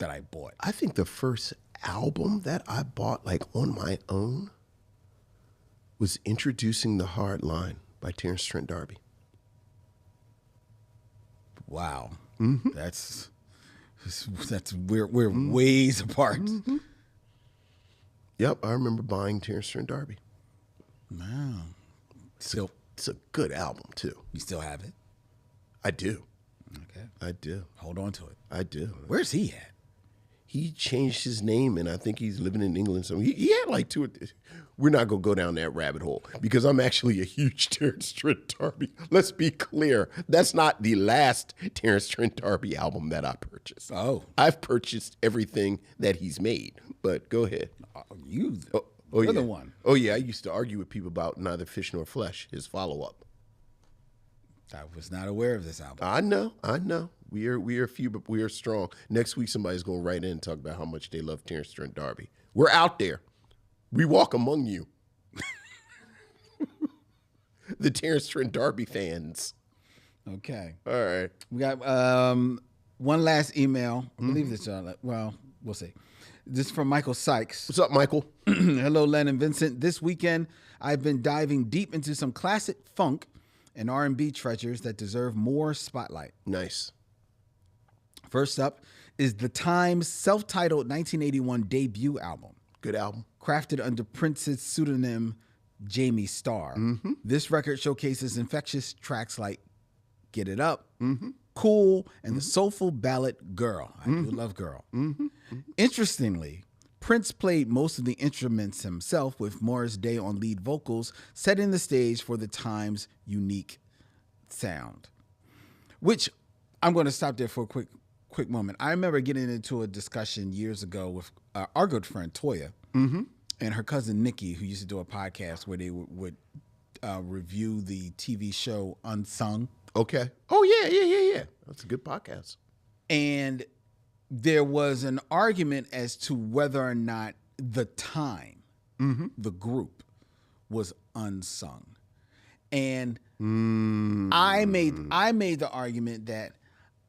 Speaker 2: I bought.
Speaker 3: I think the first album that I bought like on my own was Introducing the Hard Line by Terrence Trent D'Arby.
Speaker 2: Wow. Mm-hmm. That's we're ways apart.
Speaker 3: Mm-hmm. Yep, I remember buying Terrence Trent D'Arby.
Speaker 2: Wow. Still,
Speaker 3: it's a good album too.
Speaker 2: You still have it?
Speaker 3: I do.
Speaker 2: Okay.
Speaker 3: I do.
Speaker 2: Hold on to it.
Speaker 3: I do.
Speaker 2: Where's he at?
Speaker 3: He changed his name, and I think he's living in England. So he had like two. We're not going to go down that rabbit hole because I'm actually a huge Terrence Trent D'Arby. Let's be clear. That's not the last Terrence Trent D'Arby album that I purchased.
Speaker 2: Oh.
Speaker 3: I've purchased everything that he's made, but go ahead.
Speaker 2: You're
Speaker 3: yeah.
Speaker 2: the one.
Speaker 3: Oh, yeah. I used to argue with people about Neither Fish Nor Flesh, his follow-up.
Speaker 2: I was not aware of this album.
Speaker 3: I know. We are few, but we are strong. Next week, somebody's going to write in and talk about how much they love Terrence Trent D'Arby. We're out there. We walk among you. The Terrence Trent D'Arby fans.
Speaker 2: Okay.
Speaker 3: All right.
Speaker 2: We got one last email. I believe this. Well, we'll see. This is from Michael Sykes.
Speaker 3: What's up, Michael?
Speaker 2: Hello, Len and Vincent. This weekend, I've been diving deep into some classic funk and R&B treasures that deserve more spotlight.
Speaker 3: Nice.
Speaker 2: First up is the Times self-titled 1981 debut album.
Speaker 3: Good album.
Speaker 2: Crafted under Prince's pseudonym Jamie Starr. Mm-hmm. This record showcases infectious tracks like Get It Up, Cool, and the soulful ballad Girl. I do love Girl. Interestingly, Prince played most of the instruments himself, with Morris Day on lead vocals, setting the stage for the time's unique sound. Which, I'm going to stop there for a quick moment. I remember getting into a discussion years ago with our good friend Toya and her cousin Nikki, who used to do a podcast where they would review the TV show Unsung.
Speaker 3: Okay. Oh, yeah. That's a good podcast.
Speaker 2: And there was an argument as to whether or not the time, the group, was unsung. And I made the argument that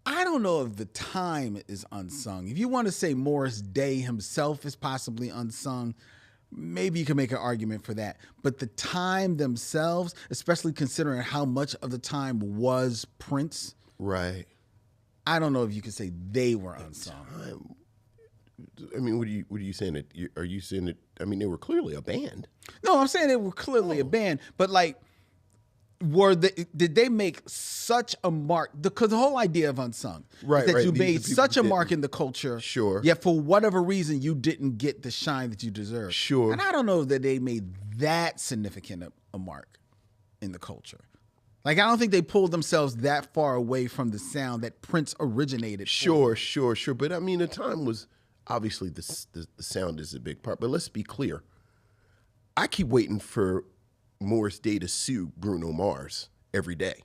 Speaker 2: I don't know if the time is unsung. If you want to say Morris Day himself is possibly unsung, maybe you can make an argument for that. But the time themselves, especially considering how much of the time was Prince,
Speaker 3: right?
Speaker 2: I don't know if you could say they were unsung.
Speaker 3: I mean, what are you saying? Are you saying that? I mean, they were clearly a band.
Speaker 2: No, I'm saying they were clearly a band, but like, did they make such a mark? Because the whole idea of unsung is that you made such a mark in the culture,
Speaker 3: sure.
Speaker 2: Yet for whatever reason you didn't get the shine that you deserve,
Speaker 3: sure.
Speaker 2: And I don't know that they made that significant a mark in the culture. Like, I don't think they pulled themselves that far away from the sound that Prince originated.
Speaker 3: Sure. But I mean, the time was obviously the sound is a big part. But let's be clear. I keep waiting for Morris Day to sue Bruno Mars every day.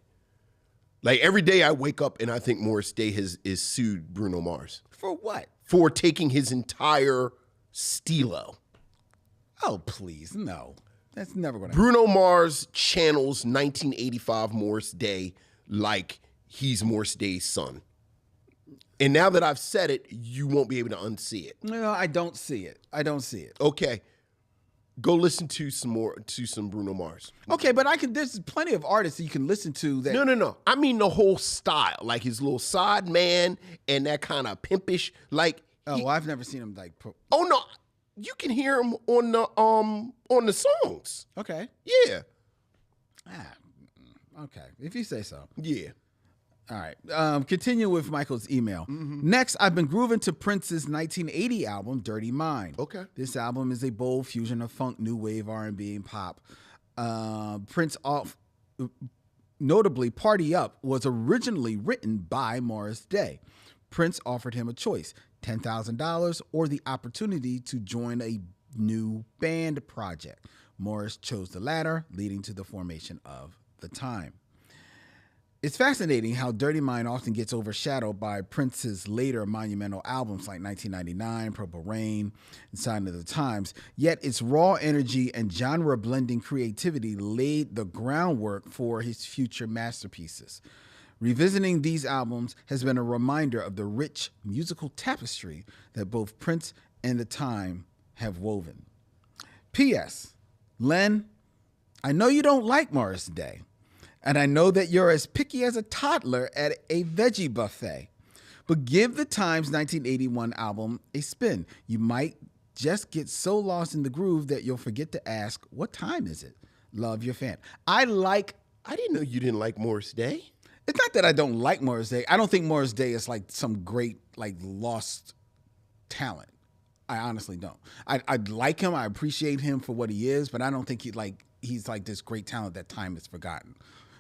Speaker 3: Like, every day I wake up and I think Morris Day is sued Bruno Mars.
Speaker 2: For what?
Speaker 3: For taking his entire stilo.
Speaker 2: Oh, please, no. That's never going to
Speaker 3: happen. Bruno Mars channels 1985 Morris Day like he's Morris Day's son. And now that I've said it, you won't be able to unsee it.
Speaker 2: No, I don't see it.
Speaker 3: Okay. Go listen to some Bruno Mars.
Speaker 2: Okay, but there's plenty of artists that you can listen to that.
Speaker 3: No. I mean the whole style, like his little side man and that kind of pimpish, like.
Speaker 2: Well, I've never seen him like.
Speaker 3: Oh no, you can hear him on the songs.
Speaker 2: Okay.
Speaker 3: Yeah.
Speaker 2: Okay, if you say so.
Speaker 3: Yeah.
Speaker 2: All right. Continue with Michael's email. Next, I've been grooving to Prince's 1980 album, Dirty Mind.
Speaker 3: Okay.
Speaker 2: This album is a bold fusion of funk, new wave, R&B, and pop. Prince, notably, Party Up was originally written by Morris Day. Prince offered him a choice, $10,000 or the opportunity to join a new band project. Morris chose the latter, leading to the formation of The Time. It's fascinating how Dirty Mind often gets overshadowed by Prince's later monumental albums like 1999, Purple Rain, and Sign of the Times, yet its raw energy and genre-blending creativity laid the groundwork for his future masterpieces. Revisiting these albums has been a reminder of the rich musical tapestry that both Prince and The Time have woven. P.S. Len, I know you don't like Morris Day. And I know that you're as picky as a toddler at a veggie buffet. But give the Times 1981 album a spin. You might just get so lost in the groove that you'll forget to ask, what time is it? Love, your fan. I
Speaker 3: didn't know you didn't like Morris Day.
Speaker 2: It's not that I don't like Morris Day. I don't think Morris Day is like some great, like, lost talent. I honestly don't. I like him. I appreciate him for what he is, but I don't think he's like this great talent that time has forgotten.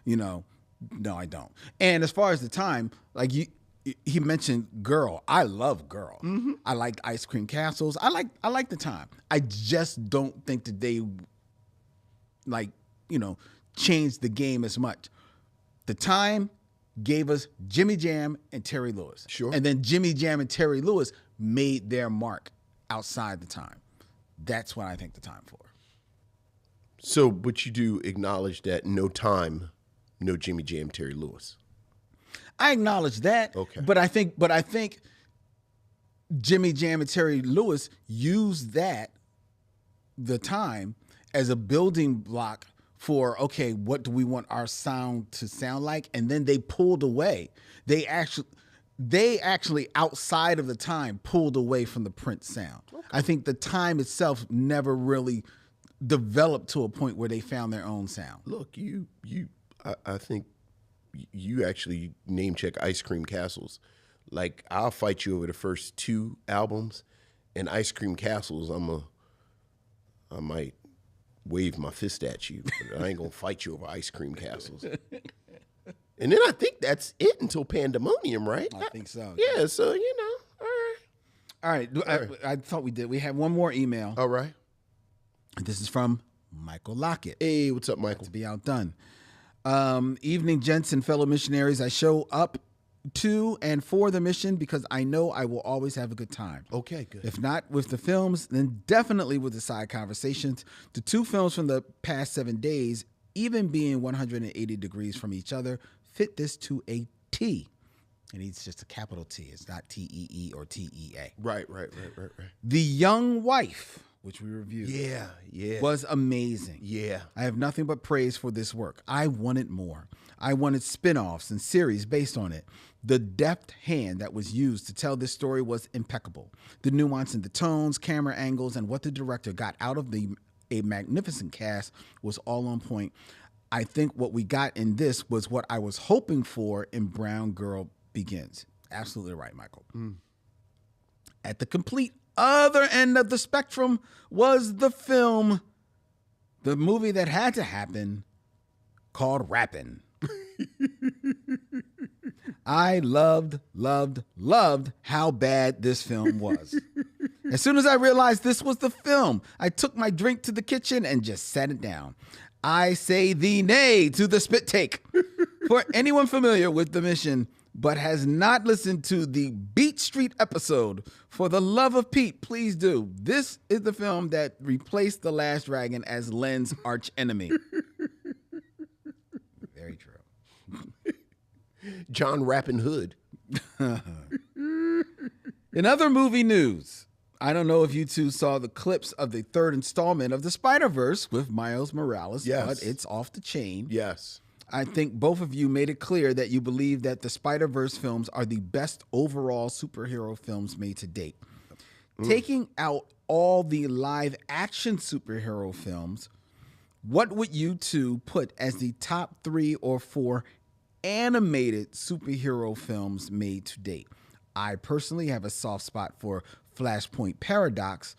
Speaker 2: You know, no, I don't. And as far as The Time, like he mentioned Girl. I love Girl. I like Ice Cream Castles. I like The Time. I just don't think that they changed the game as much. The Time gave us Jimmy Jam and Terry Lewis.
Speaker 3: Sure.
Speaker 2: And then Jimmy Jam and Terry Lewis made their mark outside The Time. That's what I think The Time for.
Speaker 3: So, but you do acknowledge that no Time, no Jimmy Jam, Terry Lewis.
Speaker 2: I acknowledge that.
Speaker 3: Okay.
Speaker 2: But I think Jimmy Jam and Terry Lewis used The Time, as a building block for, okay, what do we want our sound to sound like? And then they pulled away. They actually outside of The Time pulled away from the Prince sound. Okay. I think The Time itself never really developed to a point where they found their own sound.
Speaker 3: Look, I think you actually name check Ice Cream Castles. Like, I'll fight you over the first 2 albums, and Ice Cream Castles, I might wave my fist at you, but I ain't gonna fight you over Ice Cream Castles. And then I think that's it until Pandemonium, right?
Speaker 2: I think so.
Speaker 3: Yeah, so, all right.
Speaker 2: All right. I thought we did. We have one more email.
Speaker 3: All right.
Speaker 2: This is from Michael Lockett.
Speaker 3: Hey, what's up, Michael?
Speaker 2: To be outdone. Evening, gents and fellow missionaries. I show up to and for the mission because I know I will always have a good time.
Speaker 3: Okay, good.
Speaker 2: If not with the films, then definitely with the side conversations. The 2 films from the past 7 days, even being 180 degrees from each other, fit this to a T. And it's just a capital T. It's not T-E-E or T-E-A.
Speaker 3: Right.
Speaker 2: The Young Wife, which we reviewed,
Speaker 3: Yeah.
Speaker 2: was amazing.
Speaker 3: Yeah.
Speaker 2: I have nothing but praise for this work. I wanted more. I wanted spin-offs and series based on it. The deft hand that was used to tell this story was impeccable. The nuance in the tones, camera angles, and what the director got out of a magnificent cast was all on point. I think what we got in this was what I was hoping for in Brown Girl Begins. Absolutely right, Michael. At the complete other end of the spectrum was the movie that had to happen, called Rappin'. I loved how bad this film was. As soon as I realized this was the film, I took my drink to the kitchen and just sat it down. I say the nay to the spit take. For anyone familiar with the mission but has not listened to the Beat Street episode, for the love of Pete, please do. This is the film that replaced The Last Dragon as Len's arch enemy. Very true.
Speaker 3: John Rappin' Hood.
Speaker 2: In other movie news, I don't know if you two saw the clips of the 3rd installment of the Spider-Verse with Miles Morales,
Speaker 3: yes,
Speaker 2: but it's off the chain.
Speaker 3: Yes.
Speaker 2: I think both of you made it clear that you believe that the Spider-Verse films are the best overall superhero films made to date. Taking out all the live action superhero films, what would you two put as the top 3 or 4 animated superhero films made to date? I personally have a soft spot for Flashpoint Paradox,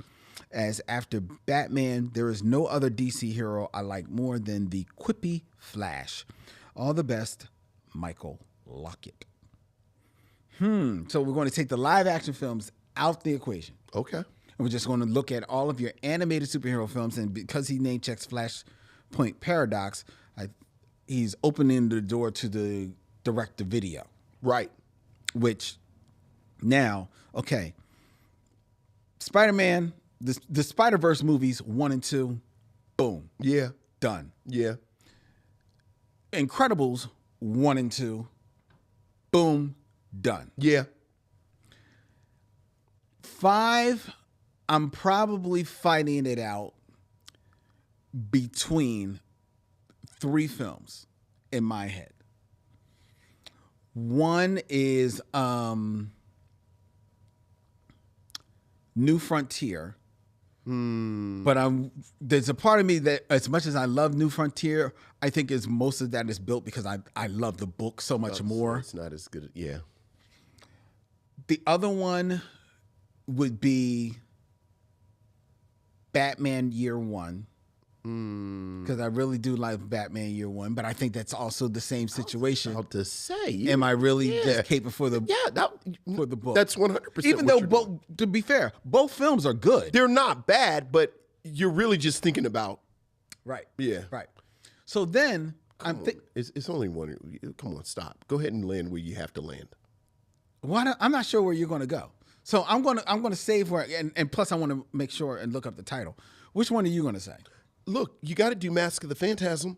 Speaker 2: as after Batman, there is no other DC hero I like more than the quippy Flash. All the best, Michael Lockett. So we're going to take the live action films out the equation.
Speaker 3: Okay.
Speaker 2: And we're just going to look at all of your animated superhero films. And because he name checks Flashpoint Paradox, he's opening the door to the direct-to-video.
Speaker 3: Right.
Speaker 2: Which now, okay, Spider-Man, the Spider-Verse movies 1 and 2, boom.
Speaker 3: Yeah.
Speaker 2: Done.
Speaker 3: Yeah.
Speaker 2: Incredibles 1 and 2, boom, done.
Speaker 3: Yeah.
Speaker 2: 5, I'm probably fighting it out between 3 films in my head. One is New Frontier. But there's a part of me that, as much as I love New Frontier, I think most of that is built because I love the book so much more.
Speaker 3: It's not as good. Yeah.
Speaker 2: The other one would be Batman Year One. Because I really do like Batman Year One, but I think that's also the same situation.
Speaker 3: I was about to say,
Speaker 2: am I really just caping for the for the book?
Speaker 3: That's 100%.
Speaker 2: Even though, to be fair, both films are good.
Speaker 3: They're not bad, but you're really just thinking about
Speaker 2: right.
Speaker 3: Yeah,
Speaker 2: right. So then
Speaker 3: it's only one. Come on, stop. Go ahead and land where you have to land.
Speaker 2: I'm not sure where you're going to go. So I'm going to save where, and plus I want to make sure and look up the title. Which one are you going to say?
Speaker 3: Look, you got to do Mask of the Phantasm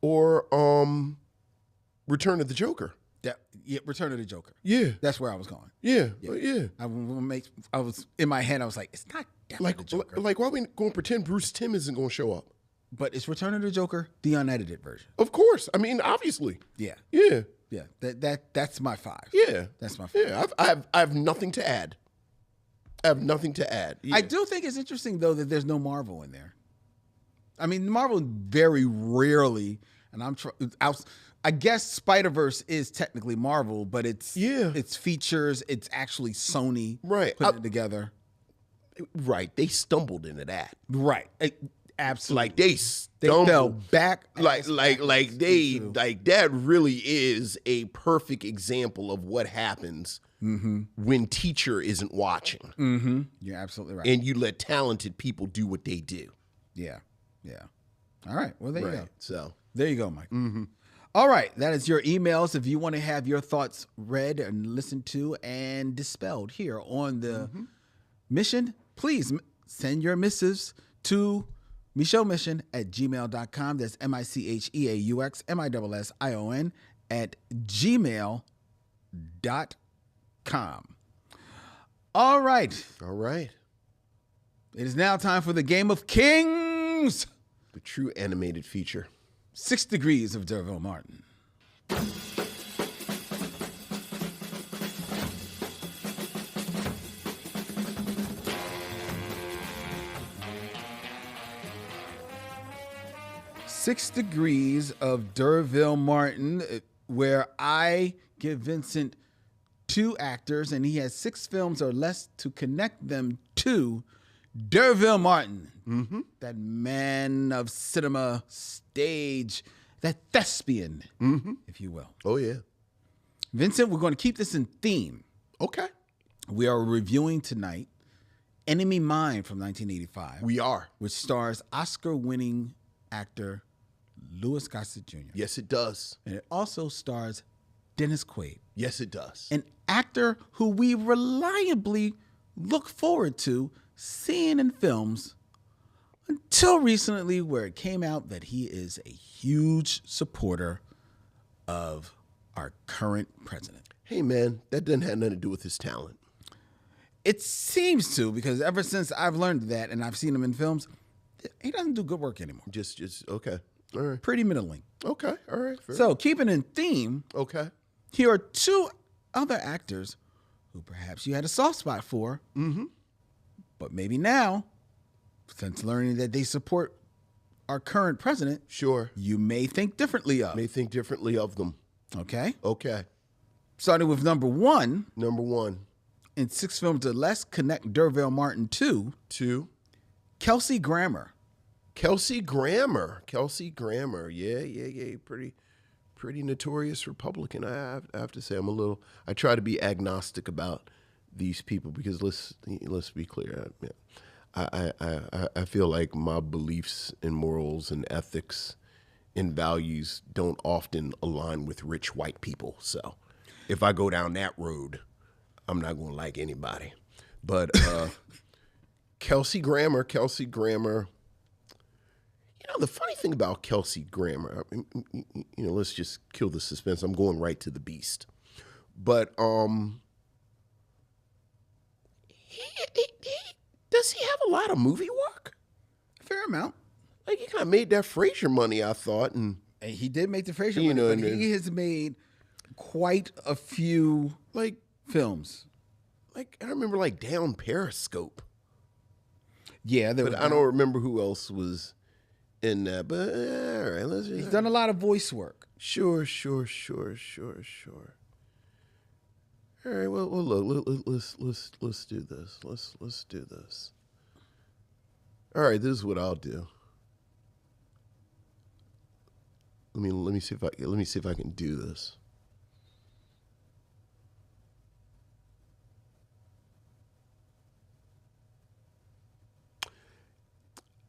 Speaker 3: or Return of the Joker.
Speaker 2: Yeah, Return of the Joker.
Speaker 3: Yeah,
Speaker 2: that's where I was going.
Speaker 3: Yeah.
Speaker 2: I was in my head. I was like, it's not definitely the Joker.
Speaker 3: Like, why are we going to pretend Bruce Timm isn't going to show up?
Speaker 2: But it's Return of the Joker, the unedited version.
Speaker 3: Of course. I mean, obviously.
Speaker 2: Yeah.
Speaker 3: Yeah.
Speaker 2: Yeah. That's my 5.
Speaker 3: Yeah.
Speaker 2: That's my 5.
Speaker 3: Yeah. I have nothing to add. Yeah.
Speaker 2: I do think it's interesting though that there's no Marvel in there. I mean, Marvel very rarely, and I guess Spider-Verse is technically Marvel, but it's features. It's actually Sony putting it together.
Speaker 3: Right. They stumbled into that.
Speaker 2: Right. Absolutely.
Speaker 3: Like they
Speaker 2: fell back.
Speaker 3: Like that really is a perfect example of what happens when teacher isn't watching.
Speaker 2: Mm-hmm. You're absolutely right.
Speaker 3: And you let talented people do what they do.
Speaker 2: Yeah. Yeah. All right. Well, there you go.
Speaker 3: So
Speaker 2: there you go, Mike. All right. That is your emails. If you want to have your thoughts read and listened to and dispelled here on the mission, please send your missives to micheauxmission@gmail.com. That's MICHEAUXMISSION@gmail.com. All right.
Speaker 3: All right.
Speaker 2: It is now time for the Game of Kings.
Speaker 3: The true animated feature.
Speaker 2: 6 Degrees of D'Urville Martin. Six Degrees of D'Urville Martin, where I give Vincent 2 actors, and he has 6 films or less to connect them to D'Urville Martin, that man of cinema, stage, that thespian, if you will.
Speaker 3: Oh, yeah.
Speaker 2: Vincent, we're going to keep this in theme.
Speaker 3: Okay.
Speaker 2: We are reviewing tonight Enemy Mine from 1985.
Speaker 3: We are.
Speaker 2: Which stars Oscar-winning actor Louis Gossett Jr.
Speaker 3: Yes, it does.
Speaker 2: And it also stars Dennis Quaid.
Speaker 3: Yes, it does.
Speaker 2: An actor who we reliably look forward to seeing in films until recently, where it came out that he is a huge supporter of our current president.
Speaker 3: Hey, man, that doesn't have nothing to do with his talent.
Speaker 2: It seems to, because ever since I've learned that and I've seen him in films, he doesn't do good work anymore.
Speaker 3: Just okay. All right.
Speaker 2: Pretty middling.
Speaker 3: Okay. All right. Fair.
Speaker 2: So, keeping in theme,
Speaker 3: okay,
Speaker 2: here are 2 other actors who perhaps you had a soft spot for, but maybe now, since learning that they support our current president,
Speaker 3: sure,
Speaker 2: you may think differently of.
Speaker 3: May think differently of them.
Speaker 2: Okay.
Speaker 3: Okay.
Speaker 2: Starting with number 1.
Speaker 3: Number 1.
Speaker 2: In 6 films or less, connect D'Urville Martin to Kelsey Grammer.
Speaker 3: Kelsey Grammer. Yeah. Pretty notorious Republican. I have to say, I try to be agnostic about these people because let's be clear. I feel like my beliefs and morals and ethics and values don't often align with rich white people. So if I go down that road, I'm not going to like anybody. But Kelsey Grammer. The funny thing about Kelsey Grammer, let's just kill the suspense. I'm going right to the beast. But does he have a lot of movie work?
Speaker 2: Fair amount.
Speaker 3: Like, he kind of made that Frasier money, I thought. And
Speaker 2: he did make the Frasier money, but he has made quite a few films.
Speaker 3: Like, I remember Down Periscope.
Speaker 2: Yeah.
Speaker 3: But I don't remember who else was in that. But all right,
Speaker 2: he's done a lot of voice work.
Speaker 3: Sure. All right, well, look, let's do this. Let's do this. All right, this is what I'll do. Let me see if I can do this.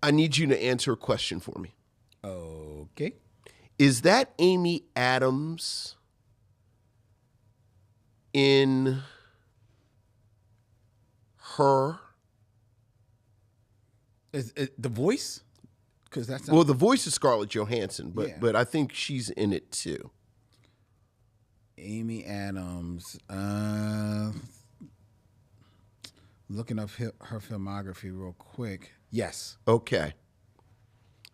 Speaker 3: I need you to answer a question for me.
Speaker 2: Okay.
Speaker 3: Is that Amy Adams in Her?
Speaker 2: Is it the voice? Because that's
Speaker 3: the voice is Scarlett Johansson, but I think she's in it too.
Speaker 2: Amy Adams. Looking up her filmography real quick. Yes.
Speaker 3: Okay.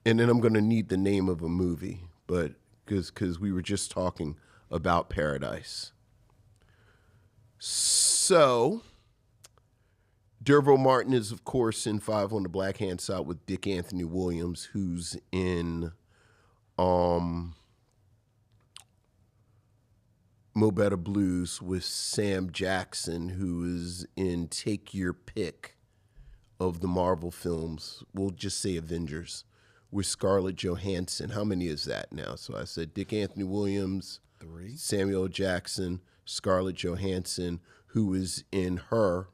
Speaker 3: And then I'm going to need the name of a movie, but because we were just talking about Paradise. So, D'Urville Martin is, of course, in 5 on the Black Hand Side with Dick Anthony Williams, who's in Mo Better Blues with Sam Jackson, who is in Take Your Pick of the Marvel films. We'll just say Avengers, with Scarlett Johansson. How many is that now? So I said Dick Anthony Williams,
Speaker 2: 3.
Speaker 3: Samuel Jackson, Scarlett Johansson, who is in her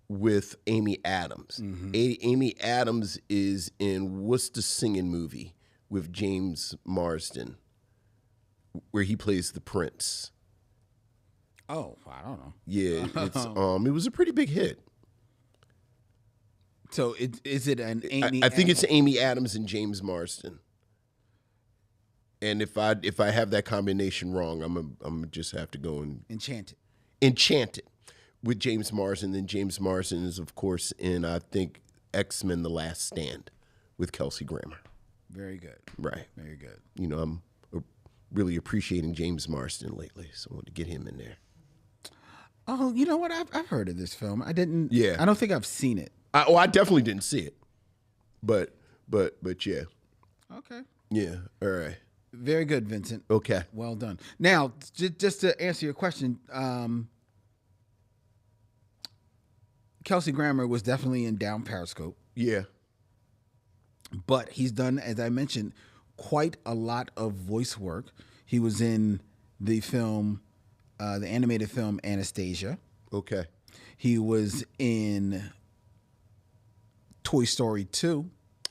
Speaker 3: with Amy Adams. Amy Adams is in What's the Singing Movie with James Marsden, where he plays the prince.
Speaker 2: Oh, I don't know.
Speaker 3: Yeah, it's it was a pretty big hit.
Speaker 2: So is it an Amy?
Speaker 3: I think it's Amy Adams and James Marsden. And if I have that combination wrong, I'm just have to go and Enchanted with James Marsden. Then James Marsden is, of course, in, I think, X-Men: The Last Stand with Kelsey Grammer.
Speaker 2: Very good.
Speaker 3: Right.
Speaker 2: Very good.
Speaker 3: You know, I'm really appreciating James Marsden lately, so I want to get him in there.
Speaker 2: Oh, you know what? I've heard of this film. I didn't.
Speaker 3: Yeah.
Speaker 2: I don't think I've seen it.
Speaker 3: I definitely didn't see it, but yeah.
Speaker 2: Okay.
Speaker 3: Yeah. All right.
Speaker 2: Very good, Vincent.
Speaker 3: Okay.
Speaker 2: Well done. Now, just to answer your question, Kelsey Grammer was definitely in Down Periscope.
Speaker 3: Yeah.
Speaker 2: But he's done, as I mentioned, quite a lot of voice work. He was in the film, the animated film Anastasia.
Speaker 3: Okay.
Speaker 2: He was in Toy Story 2.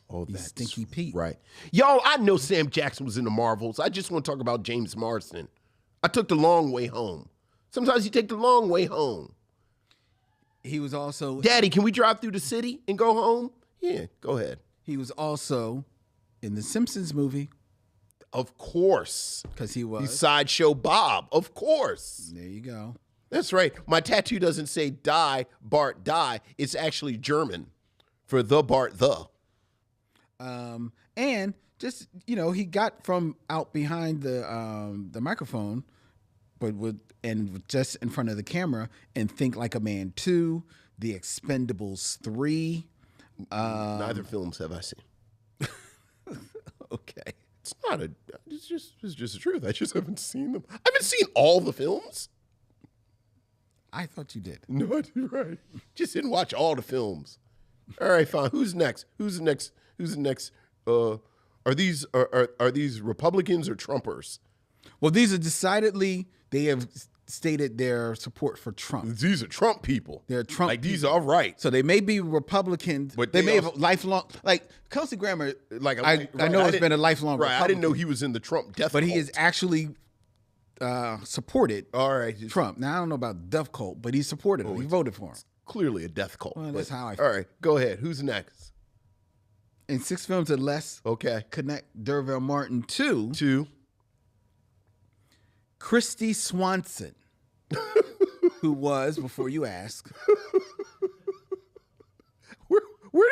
Speaker 3: Oh,
Speaker 2: He's
Speaker 3: that's
Speaker 2: Stinky Pete.
Speaker 3: Right. Y'all, I know Sam Jackson was in the Marvels. I just want to talk about James Marsden. I took the long way home. Sometimes you take the long way home.
Speaker 2: He was also...
Speaker 3: Daddy, can we drive through the city and go home? Yeah, go ahead.
Speaker 2: He was also in the Simpsons movie.
Speaker 3: Of course.
Speaker 2: Because he was...
Speaker 3: He's Sideshow Bob. Of course.
Speaker 2: There you go.
Speaker 3: That's right. My tattoo doesn't say die, Bart, die. It's actually German for the Bart, the.
Speaker 2: And just, you know, he got from out behind the microphone, but just in front of the camera, and Think Like a Man 2, The Expendables 3.
Speaker 3: Neither films have I seen.
Speaker 2: Okay.
Speaker 3: It's just the truth. I just haven't seen them. I haven't seen all the films.
Speaker 2: I thought you did.
Speaker 3: No, right. Just didn't watch all the films. All right, fine. Who's next? Who's the next? Are these Republicans or Trumpers?
Speaker 2: Well, these are decidedly, they have stated their support for Trump.
Speaker 3: These are Trump people.
Speaker 2: They're Trump
Speaker 3: like
Speaker 2: people.
Speaker 3: These are right.
Speaker 2: So they may be Republicans,
Speaker 3: but
Speaker 2: they may have lifelong, like Kelsey Grammer.
Speaker 3: Like
Speaker 2: I know it's been a lifelong
Speaker 3: right.
Speaker 2: Republican,
Speaker 3: I didn't know he was in the Trump death
Speaker 2: but
Speaker 3: cult.
Speaker 2: he is actually supported
Speaker 3: all right
Speaker 2: Trump. Now I don't know about death cult, but he supported him. He voted for him.
Speaker 3: Clearly a death cult.
Speaker 2: Well, that's how I feel.
Speaker 3: All right, go ahead. Who's next?
Speaker 2: In 6 films or less,
Speaker 3: Okay.
Speaker 2: connect Derville Martin to
Speaker 3: 2.
Speaker 2: Christy Swanson, who was, before you ask,
Speaker 3: Where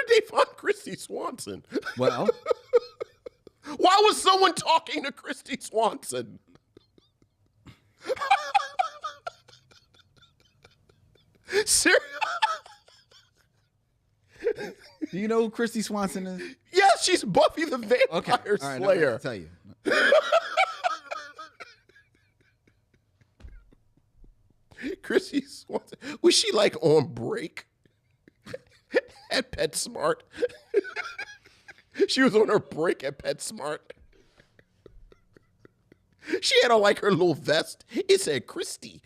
Speaker 3: did they find Christy Swanson?
Speaker 2: well,
Speaker 3: Why was someone talking to Christy Swanson? Seriously?
Speaker 2: do you know who Christy Swanson is?
Speaker 3: Yes, she's Buffy the Vampire
Speaker 2: All right,
Speaker 3: Slayer.
Speaker 2: I'll tell you.
Speaker 3: Christy Swanson. Was she like on break at PetSmart? She was on her break at PetSmart. She had on like her little vest. It said Christy.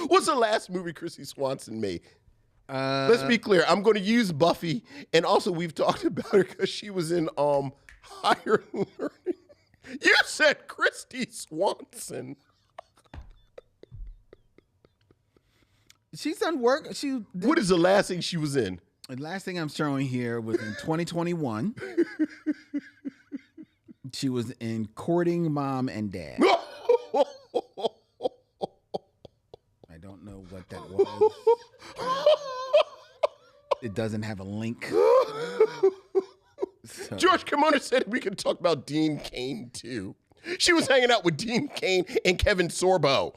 Speaker 3: What's the last movie Christy Swanson made? Let's be clear. I'm going to use Buffy, and also we've talked about her because she was in Higher Learning. You said Christy Swanson.
Speaker 2: She's done work.
Speaker 3: What is the last thing she was in?
Speaker 2: The last thing I'm showing here was in 2021. She was in Courting Mom and Dad. I don't know what that was. It doesn't have a link. So.
Speaker 3: George Kimona said we could talk about Dean Cain too. She was hanging out with Dean Cain and Kevin Sorbo.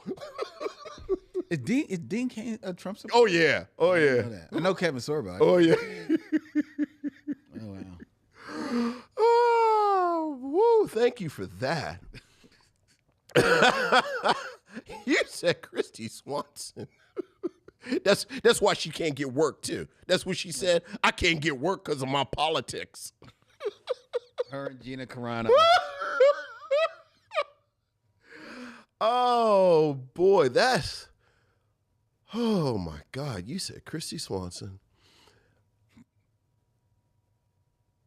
Speaker 2: Is Dean Cain a Trump supporter?
Speaker 3: Oh yeah. Oh yeah.
Speaker 2: I know Kevin Sorbo.
Speaker 3: Oh yeah.
Speaker 2: Oh wow.
Speaker 3: Oh, thank you for that. You said Christy Swanson. That's why she can't get work too. That's what she said. I can't get work because of my politics.
Speaker 2: Her and Gina Carano.
Speaker 3: Oh boy, oh my God. You said Christy Swanson.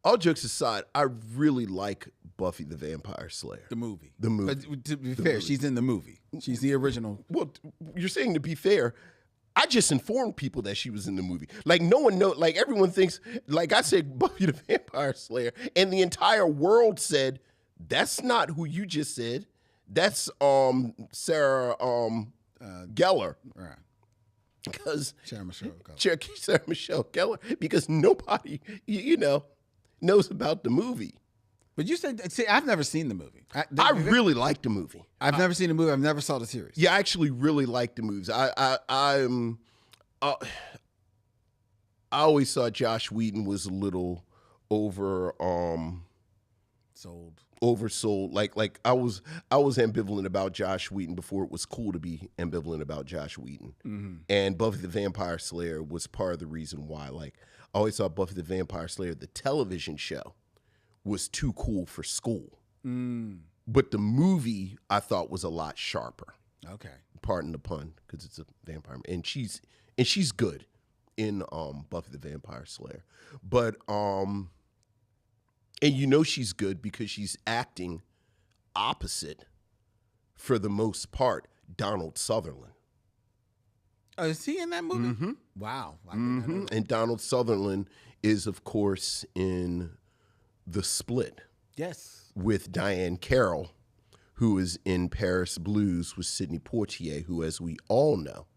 Speaker 3: All jokes aside, I really like Buffy the Vampire Slayer.
Speaker 2: The movie.
Speaker 3: But
Speaker 2: to be fair, she's in the movie. She's the original.
Speaker 3: Well, you're saying to be fair. I just informed people that she was in the movie. Like, no one knows. Like, everyone thinks, like I said, Buffy the Vampire Slayer, and the entire world said, that's not who you just said. That's Sarah Gellar.
Speaker 2: Right.
Speaker 3: Because
Speaker 2: Sarah Michelle Gellar.
Speaker 3: Sarah Michelle Gellar. Because nobody, knows about the movie.
Speaker 2: But you said, see, I've never seen the movie.
Speaker 3: I really like the movie.
Speaker 2: I've never seen the movie. I've never saw the series.
Speaker 3: Yeah, I actually really like the movies. I always thought Josh Whedon was a little oversold. Like I was ambivalent about Josh Whedon before it was cool to be ambivalent about Josh Whedon. Mm-hmm. And Buffy the Vampire Slayer was part of the reason why. Like, I always thought Buffy the Vampire Slayer, the television show, was too cool for school. But the movie I thought was a lot sharper.
Speaker 2: Okay.
Speaker 3: Pardon the pun, because it's a vampire. And she's good in Buffy the Vampire Slayer. But and she's good because she's acting opposite, for the most part, Donald Sutherland.
Speaker 2: Oh, is he in that movie? Mm-hmm. Wow.
Speaker 3: And Donald Sutherland is, of course, in The Split.
Speaker 2: Yes.
Speaker 3: With Diane Carroll, who is in Paris Blues with Sidney Poitier, who, as we all know,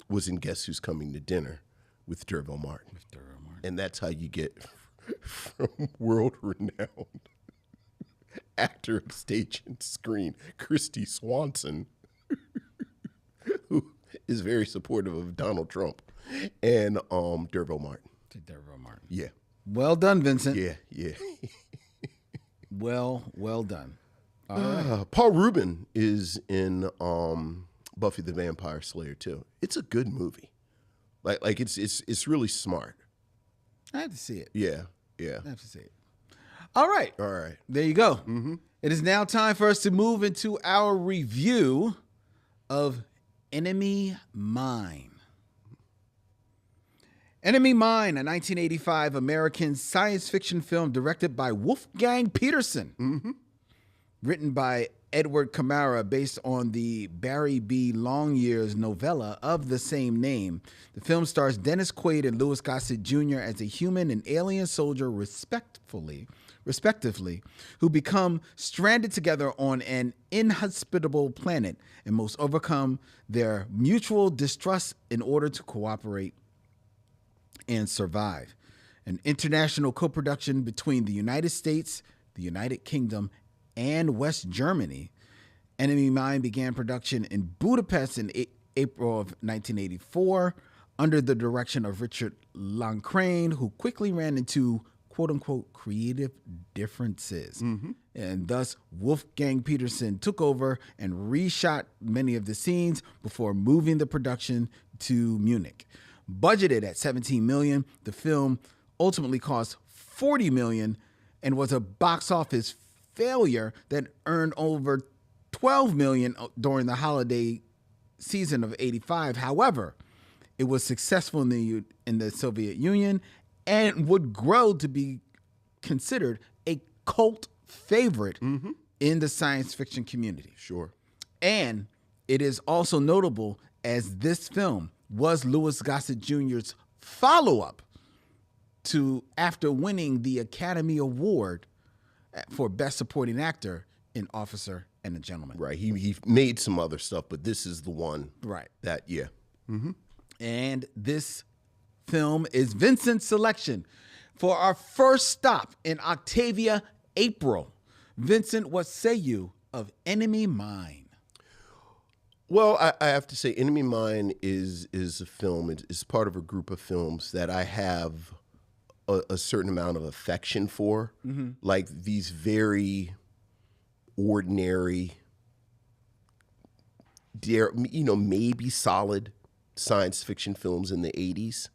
Speaker 3: was in Guess Who's Coming to Dinner with Derville Martin. And that's how you get from world-renowned actor of stage and screen, Christy Swanson, who is very supportive of Donald Trump, and Derville Martin. Yeah.
Speaker 2: Well done, Vincent.
Speaker 3: Yeah.
Speaker 2: Well done. All right.
Speaker 3: Paul Rubin is in Buffy the Vampire Slayer too. It's a good movie. Like it's really smart.
Speaker 2: I have to see it.
Speaker 3: Yeah.
Speaker 2: I have to see it. All right. There you go. Mm-hmm. It is now time for us to move into our review of Enemy Mine. Enemy Mine, a 1985 American science fiction film directed by Wolfgang Peterson. Mm-hmm. Written by Edward Camara, based on the Barry B. Longyear's novella of the same name. The film stars Dennis Quaid and Louis Gossett Jr. as a human and alien soldier, respectively, who become stranded together on an inhospitable planet and must overcome their mutual distrust in order to cooperate and survive. An international co-production between the United States, the United Kingdom, and West Germany. Enemy Mine began production in Budapest in April of 1984 under the direction of Richard Lancrane, who quickly ran into quote-unquote creative differences. Mm-hmm. And thus, Wolfgang Peterson took over and reshot many of the scenes before moving the production to Munich. Budgeted at $17 million, the film ultimately cost $40 million and was a box office failure that earned over $12 million during the holiday season of '85. However, it was successful in the Soviet Union and would grow to be considered a cult favorite in the science fiction community.
Speaker 3: Sure.
Speaker 2: And it is also notable as this film was Louis Gossett Jr.'s follow-up to after winning the Academy Award for Best Supporting Actor in Officer and a Gentleman.
Speaker 3: Right. He made some other stuff, but this is the one.
Speaker 2: Right.
Speaker 3: That, yeah. Mm-hmm.
Speaker 2: And this film is Vincent's selection for our first stop in Octavia, April. Vincent, what say you of Enemy Mine?
Speaker 3: Well, I have to say Enemy Mine is a film. It's part of a group of films that I have a certain amount of affection for. Mm-hmm. Like these very ordinary, maybe solid science fiction films in the 80s.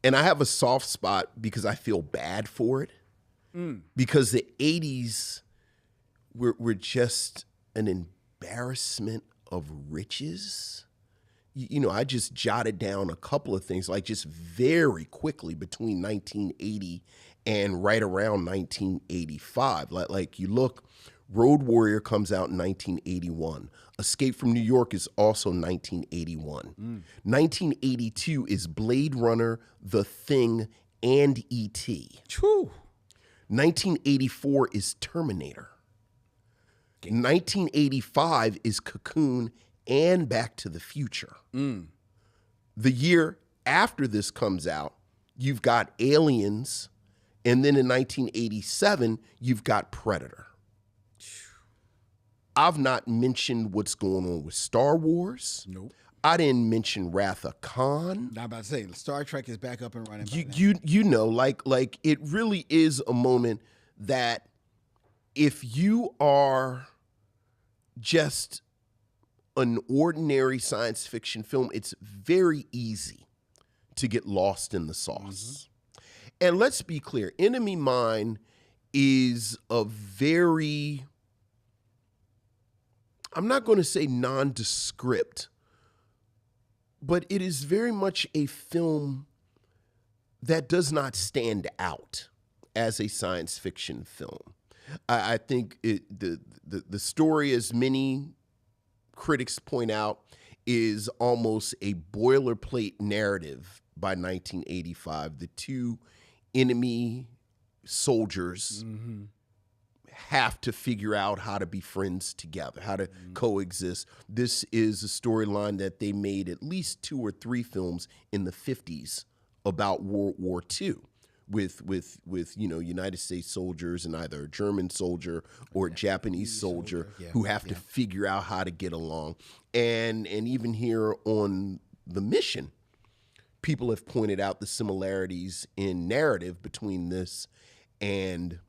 Speaker 3: And I have a soft spot because I feel bad for it. Because the 80s were just an embarrassment of riches. I just jotted down a couple of things, like just very quickly between 1980 and right around 1985. Like you look, Road Warrior comes out in 1981. Escape from New York is also 1981. 1982 is Blade Runner, The Thing, and E.T.
Speaker 2: True.
Speaker 3: 1984 is Terminator. 1985 is Cocoon and Back to the Future. The year after this comes out, you've got Aliens, and then in 1987, you've got Predator. I've not mentioned what's going on with Star Wars.
Speaker 2: Nope.
Speaker 3: I didn't mention Wrath of Khan.
Speaker 2: Not about to say Star Trek is back up and running.
Speaker 3: Like it really is a moment that if you are just an ordinary science fiction film, it's very easy to get lost in the sauce. And let's be clear, Enemy Mine is a very, I'm not going to say nondescript, but it is very much a film that does not stand out as a science fiction film. I think the story, as many critics point out, is almost a boilerplate narrative by 1985. The two enemy soldiers have to figure out how to be friends together, how to coexist. This is a storyline that they made at least 2 or 3 films in the 50s about World War II. With United States soldiers and either a German soldier or a Japanese soldier who have to figure out how to get along. And even here on the Mission, people have pointed out the similarities in narrative between this and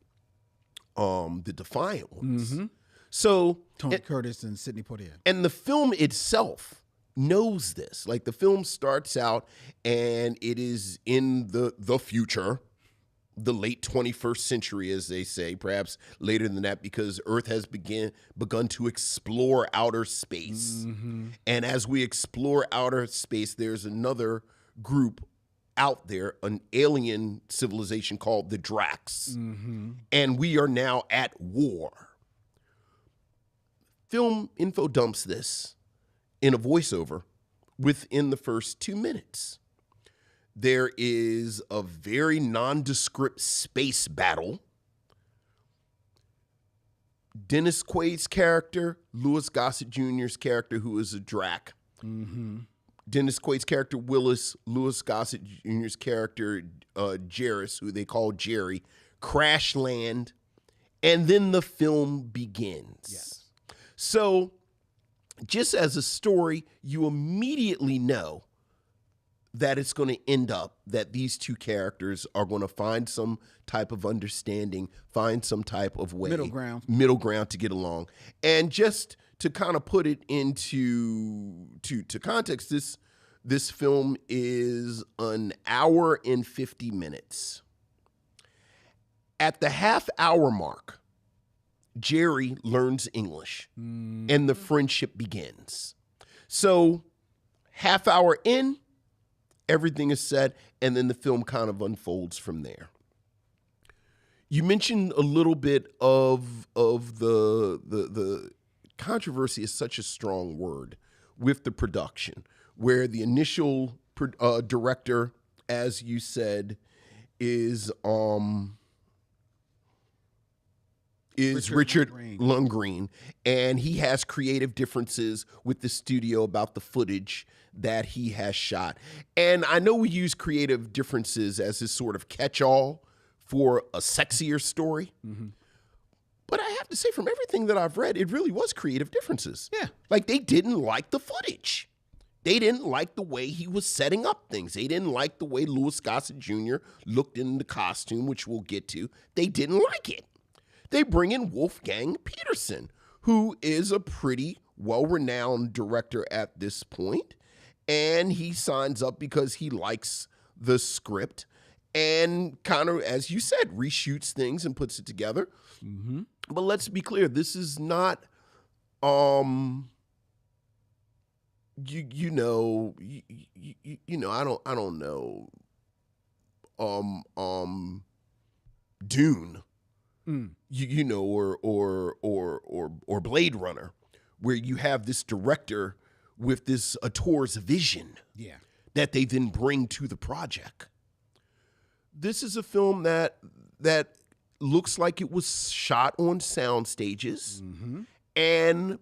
Speaker 3: the Defiant Ones. So
Speaker 2: Tony Curtis and Sidney Poitier.
Speaker 3: And the film itself knows this. Like, the film starts out and it is in the future, the late 21st century, as they say, perhaps later than that, because Earth has begun to explore outer space. And as we explore outer space, there's another group out there, an alien civilization called the Drax. And we are now at war. Film info dumps this in a voiceover within the first 2 minutes. There is a very nondescript space battle. Dennis Quaid's character, Louis Gossett Jr.'s character, who is a Drac. Dennis Quaid's character, Willis, Louis Gossett Jr.'s character, Jarrus, who they call Jerry, crash land, and then the film begins. So, just as a story, you immediately know that it's going to end up that these two characters are going to find some type of understanding, find some type of way, middle ground to get along. And just to kind of put it into to context, this film is an hour and 50 minutes. At the half-hour mark, Jerry learns English, and the friendship begins. So, half hour in, everything is said, and then the film kind of unfolds from there. You mentioned a little bit of the controversy is such a strong word with the production, where the initial director, as you said, is Richard Lundgren, and he has creative differences with the studio about the footage that he has shot. And I know we use creative differences as his sort of catch-all for a sexier story. But I have to say, from everything that I've read, it really was creative differences. Yeah. Like, they didn't like the footage. They didn't like the way he was setting up things. They didn't like the way Louis Gossett Jr. looked in the costume, which we'll get to. They didn't like it. They bring in Wolfgang Peterson, who is a pretty well-renowned director at this point, and he signs up because he likes the script and kind of, as you said, reshoots things and puts it together.
Speaker 2: Mm-hmm.
Speaker 3: But let's be clear, this is not you know, I don't know, Dune, you know, or Blade Runner, where you have this director with this auteur's vision, that they then bring to the project. This is a film that looks like it was shot on sound stages, and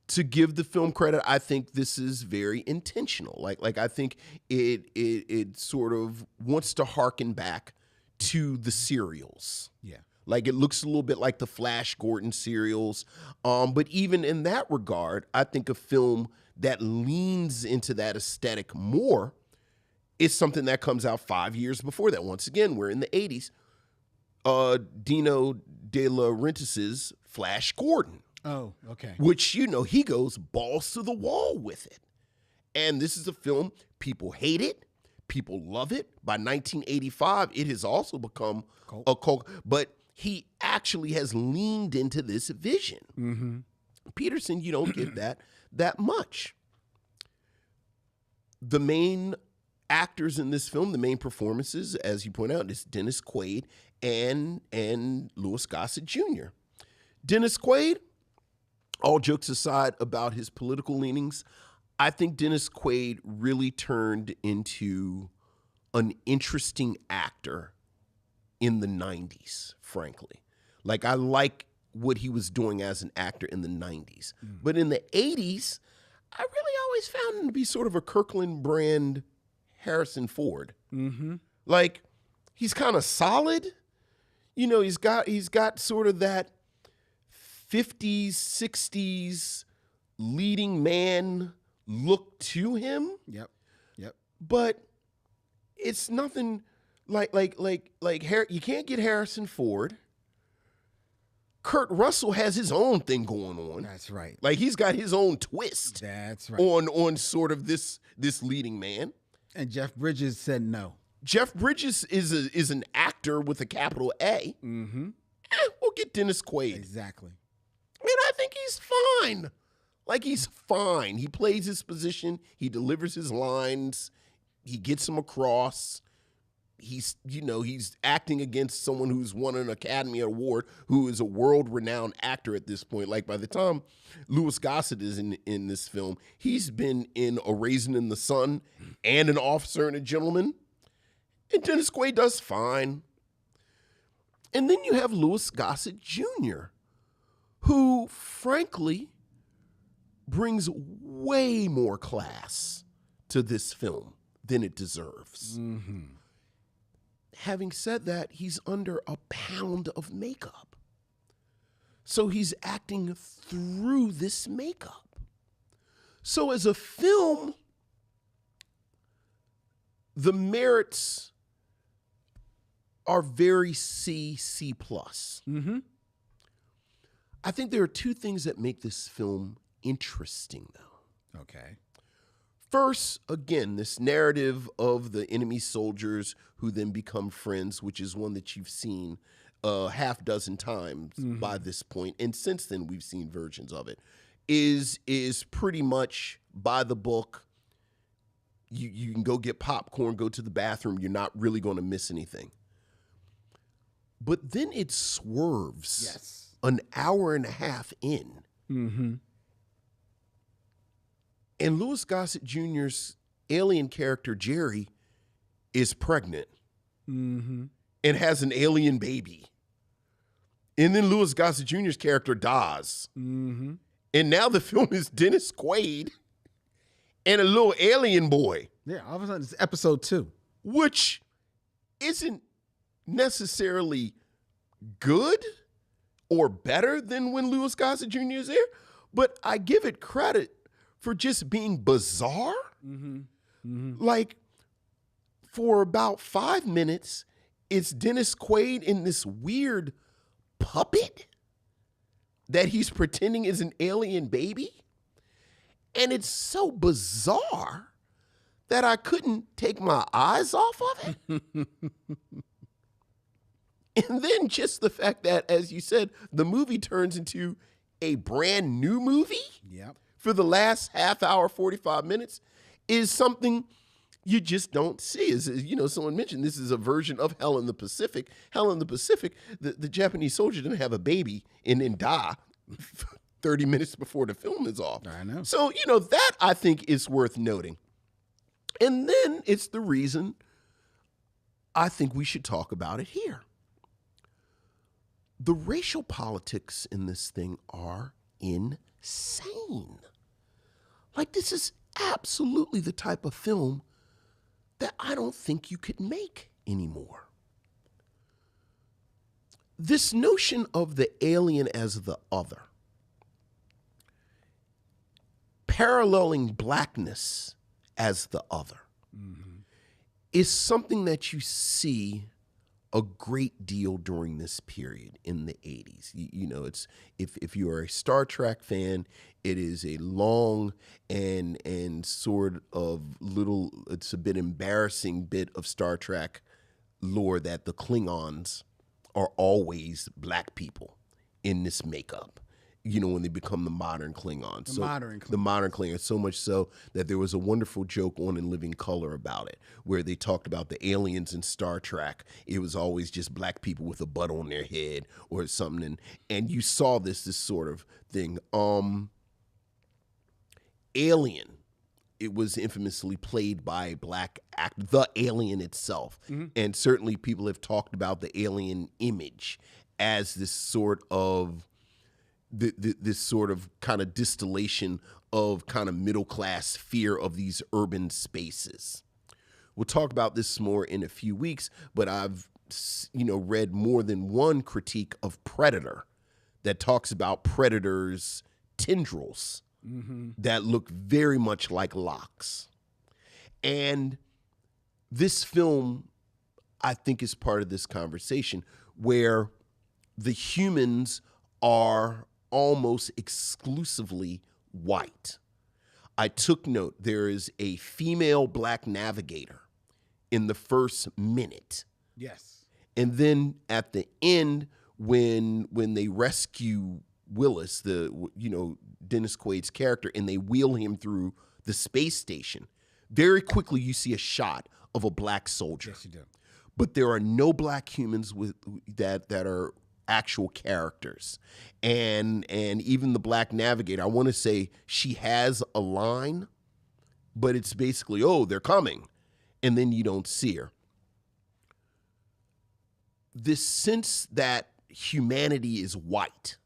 Speaker 3: to give the film credit, I think this is very intentional. Like I think it sort of wants to harken back to the serials.
Speaker 2: Yeah.
Speaker 3: Like it looks a little bit like the Flash Gordon serials. But even in that regard, I think a film that leans into that aesthetic more is something that comes out 5 years before that. Once again, we're in the 80s. Dino De Laurentiis's Flash Gordon.
Speaker 2: Oh, okay.
Speaker 3: Which, you know, he goes balls to the wall with it. And this is a film, people hate it, people love it. By 1985, it has also become a cult. But he actually has leaned into this vision.
Speaker 2: Mm-hmm.
Speaker 3: Peterson, you don't get that much. The main actors in this film, the main performances, as you point out, is Dennis Quaid and Louis Gossett Jr. Dennis Quaid, all jokes aside about his political leanings, I think Dennis Quaid really turned into an interesting actor in the 90s, frankly. Like, I like what he was doing as an actor in the 90s. But in the 80s, I really always found him to be sort of a Kirkland brand Harrison Ford.
Speaker 2: Mm-hmm.
Speaker 3: Like, he's kind of solid. You know, he's got sort of that 50s, 60s leading man look to him.
Speaker 2: Yep.
Speaker 3: But it's nothing like you can't get Harrison Ford. Kurt Russell has his own thing going on.
Speaker 2: That's right.
Speaker 3: Like, he's got his own twist.
Speaker 2: That's right.
Speaker 3: On sort of this leading man.
Speaker 2: And Jeff Bridges said no.
Speaker 3: Jeff Bridges is an actor with a capital A.
Speaker 2: Mm-hmm.
Speaker 3: We'll get Dennis Quaid.
Speaker 2: Exactly.
Speaker 3: And I think he's fine. Like, he's fine. He plays his position. He delivers his lines. He gets them across. He's acting against someone who's won an Academy Award, who is a world-renowned actor at this point. Like, by the time Louis Gossett is in this film, he's been in A Raisin in the Sun and An Officer and a Gentleman. And Dennis Quaid does fine. And then you have Louis Gossett Jr., who, frankly, brings way more class to this film than it deserves.
Speaker 2: Mm-hmm.
Speaker 3: Having said that, he's under a pound of makeup. So he's acting through this makeup. So as a film, the merits are very C+.
Speaker 2: Mm-hmm.
Speaker 3: I think there are two things that make this film interesting, though.
Speaker 2: Okay.
Speaker 3: First, again, this narrative of the enemy soldiers who then become friends, which is one that you've seen half dozen times by this point, and since then we've seen versions of it, is pretty much by the book. You can go get popcorn, go to the bathroom. You're not really going to miss anything. But then it swerves an hour and a half in.
Speaker 2: Mm-hmm.
Speaker 3: And Louis Gossett Jr.'s alien character, Jerry, is pregnant and has an alien baby. And then Louis Gossett Jr.'s character dies.
Speaker 2: Mm-hmm.
Speaker 3: And now the film is Dennis Quaid and a little alien boy.
Speaker 2: Yeah, all of a sudden it's episode 2.
Speaker 3: Which isn't necessarily good or better than when Louis Gossett Jr. is there, but I give it credit for just being bizarre.
Speaker 2: Mm-hmm. Mm-hmm.
Speaker 3: Like, for about 5 minutes, it's Dennis Quaid in this weird puppet. that he's pretending is an alien baby. And it's so bizarre that I couldn't take my eyes off of it. And then just the fact that, as you said, the movie turns into a brand new movie for the last half hour, 45 minutes, is something you just don't see. As you know, someone mentioned this is a version of Hell in the Pacific. Hell in the Pacific, the Japanese soldier didn't have a baby and then die 30 minutes before the film is off.
Speaker 2: I know.
Speaker 3: So, you know, that I think is worth noting. And then it's the reason I think we should talk about it here. The racial politics in this thing are insane. Like, this is absolutely the type of film that I don't think you could make anymore. This notion of the alien as the other, paralleling blackness as the other, is something that you see a great deal during this period in the 80s. You know, it's if you are a Star Trek fan, it is a long and sort of little, it's a bit embarrassing bit of Star Trek lore that the Klingons are always black people in this makeup. You know, when they become the modern Klingons. The modern Klingons, so much so that there was a wonderful joke on In Living Color about it, where they talked about the aliens in Star Trek. It was always just black people with a butt on their head or something. And you saw this sort of thing. Alien, it was infamously played by a black actor, the alien itself. And certainly people have talked about the alien image as this sort of this sort of kind of distillation of kind of middle-class fear of these urban spaces. We'll talk about this more in a few weeks, but I've, you know, read more than one critique of Predator that talks about Predator's tendrils that look very much like locks. And this film, I think, is part of this conversation where the humans are almost exclusively white. I took note, there is a female black navigator in the first minute.
Speaker 2: Yes.
Speaker 3: And then at the end, when they rescue Willis, Dennis Quaid's character, and they wheel him through the space station, very quickly you see a shot of a black soldier.
Speaker 2: Yes, you do.
Speaker 3: But there are no black humans that are actual characters. And even the black navigator, I want to say she has a line, but it's basically, oh, they're coming. And then you don't see her. This sense that humanity is white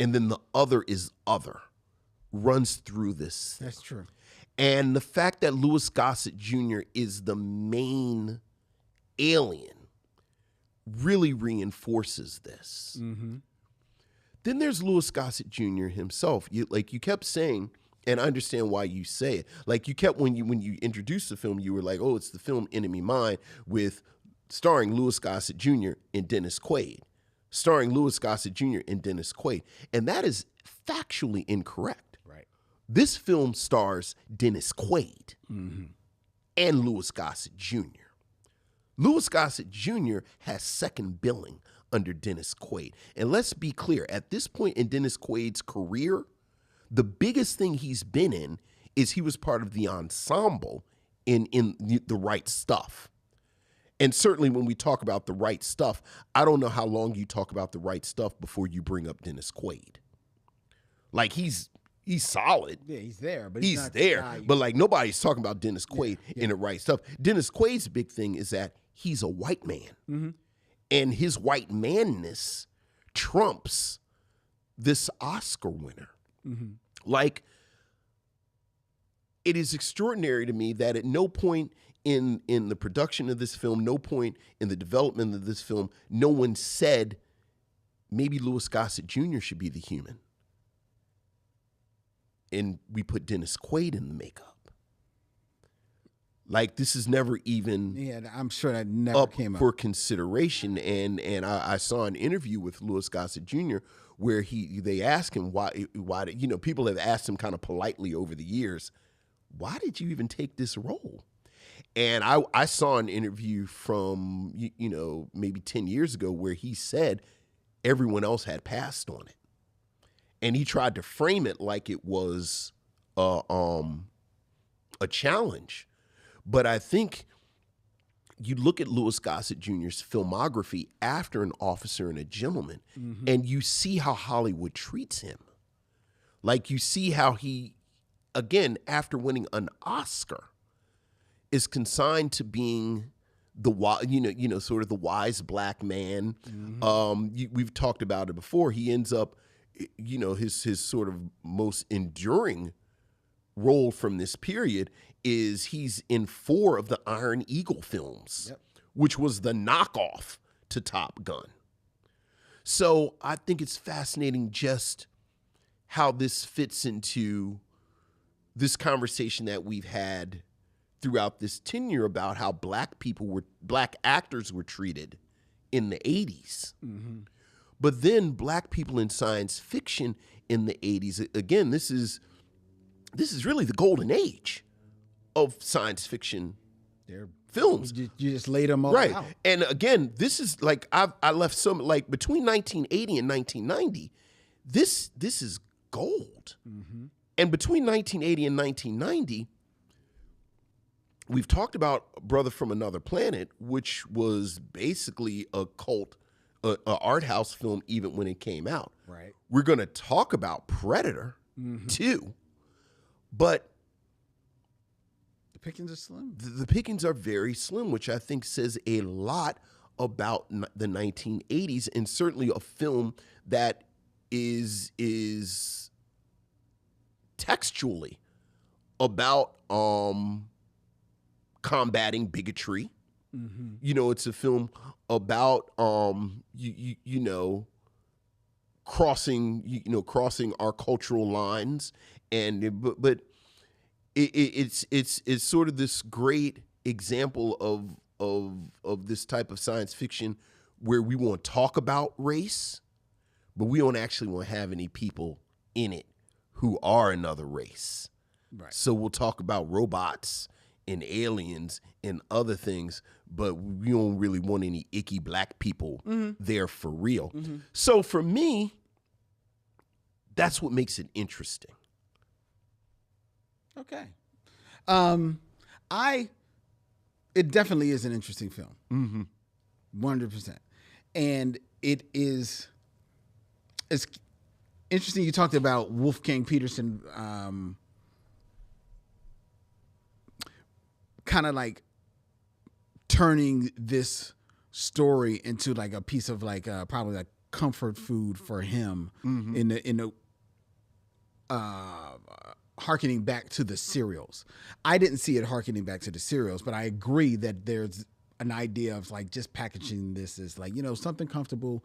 Speaker 3: and then the other is other runs through this.
Speaker 2: That's true.
Speaker 3: And the fact that Louis Gossett Jr. is the main alien really reinforces this. Then there's Louis Gossett Jr. himself. You kept saying, and I understand why you say it. Like you kept when you introduced the film, you were like, oh, it's the film Enemy Mine with starring Louis Gossett Jr. and Dennis Quaid. Starring Louis Gossett Jr. and Dennis Quaid. And that is factually incorrect.
Speaker 2: Right.
Speaker 3: This film stars Dennis Quaid and Louis Gossett Jr. Louis Gossett Jr. has second billing under Dennis Quaid. And let's be clear, at this point in Dennis Quaid's career, the biggest thing he's been in is he was part of the ensemble in The Right Stuff. And certainly when we talk about The Right Stuff, I don't know how long you talk about The Right Stuff before you bring up Dennis Quaid. Like he's solid.
Speaker 2: Yeah, he's there, but
Speaker 3: he's
Speaker 2: not
Speaker 3: there. But like nobody's talking about Dennis Quaid in The Right Stuff. Dennis Quaid's big thing is that he's a white man. And his white manness trumps this Oscar winner. Like, it is extraordinary to me that at no point in the production of this film, no point in the development of this film, no one said maybe Louis Gossett Jr. should be the human. And we put Dennis Quaid in the makeup. Like, this is never even
Speaker 2: Yeah, I'm sure that never
Speaker 3: up
Speaker 2: came
Speaker 3: for
Speaker 2: up.
Speaker 3: consideration. And I saw an interview with Louis Gossett Jr. where they asked him why people have asked him kind of politely over the years, why did you even take this role? And I saw an interview from maybe 10 years ago where he said everyone else had passed on it, and he tried to frame it like it was a challenge. But I think you look at Louis Gossett Jr.'s filmography after An Officer and a Gentleman, and you see how Hollywood treats him. Like, you see how he, again, after winning an Oscar, is consigned to being sort of the wise black man. We've talked about it before. He ends up, his sort of most enduring role from this period is he's in 4 of the Iron Eagle films, which was the knockoff to Top Gun. So I think it's fascinating just how this fits into this conversation that we've had throughout this tenure about how black actors were treated in the 80s. But then black people in science fiction in the 80s, again, this is really the golden age of science fiction films.
Speaker 2: You just laid them all out.
Speaker 3: And again, this is like, I left some, like, between 1980 and 1990, this is gold. And between 1980 and 1990, we've talked about Brother from Another Planet, which was basically a cult, a art house film even when it came out.
Speaker 2: Right.
Speaker 3: We're going to talk about Predator too, but
Speaker 2: the pickings are slim.
Speaker 3: The pickings are very slim, which I think says a lot about the 1980s, and certainly a film that is textually about combating bigotry. It's a film about crossing our cultural lines, but it's sort of this great example of this type of science fiction where we want to talk about race, but we don't actually want to have any people in it who are another race.
Speaker 2: Right.
Speaker 3: So we'll talk about robots and aliens and other things, but we don't really want any icky black people there for real. So for me, that's what makes it interesting.
Speaker 2: Okay. It definitely is an interesting film. 100%. And it's interesting you talked about Wolfgang Peterson kind of like turning this story into like a piece of like probably like comfort food for him in the harkening back to the serials. I didn't see it harkening back to the serials, but I agree that there's an idea of like just packaging this as like, something comfortable,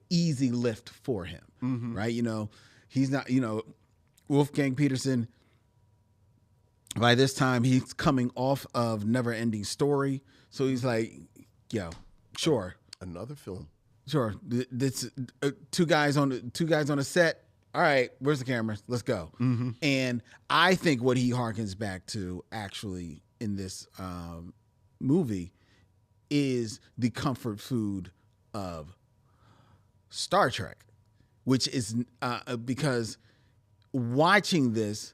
Speaker 2: easy lift for him, right? He's not, Wolfgang Peterson, by this time he's coming off of Never Ending Story. So he's like, sure.
Speaker 3: Another film.
Speaker 2: Sure. This two guys on a set. All right, where's the camera? Let's go. And I think what he harkens back to actually in this movie is the comfort food of Star Trek, which is because watching this,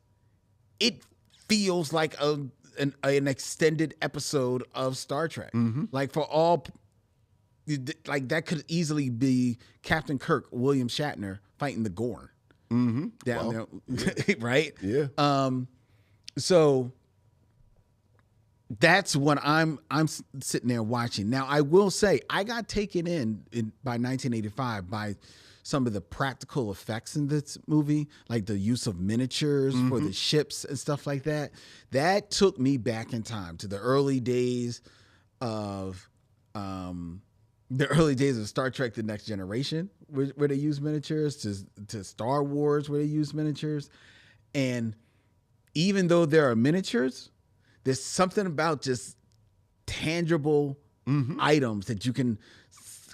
Speaker 2: it feels like an extended episode of Star Trek. Like for all, like that could easily be Captain Kirk, William Shatner fighting the Gorn. Down there, right?
Speaker 3: Yeah.
Speaker 2: So that's what I'm sitting there watching. Now, I will say I got taken in by 1985 by some of the practical effects in this movie, like the use of miniatures for the ships and stuff like that. That took me back in time to the early days of Star Trek: The Next Generation, where they use miniatures, to Star Wars, where they use miniatures. And even though there are miniatures, There's something about just tangible items that you can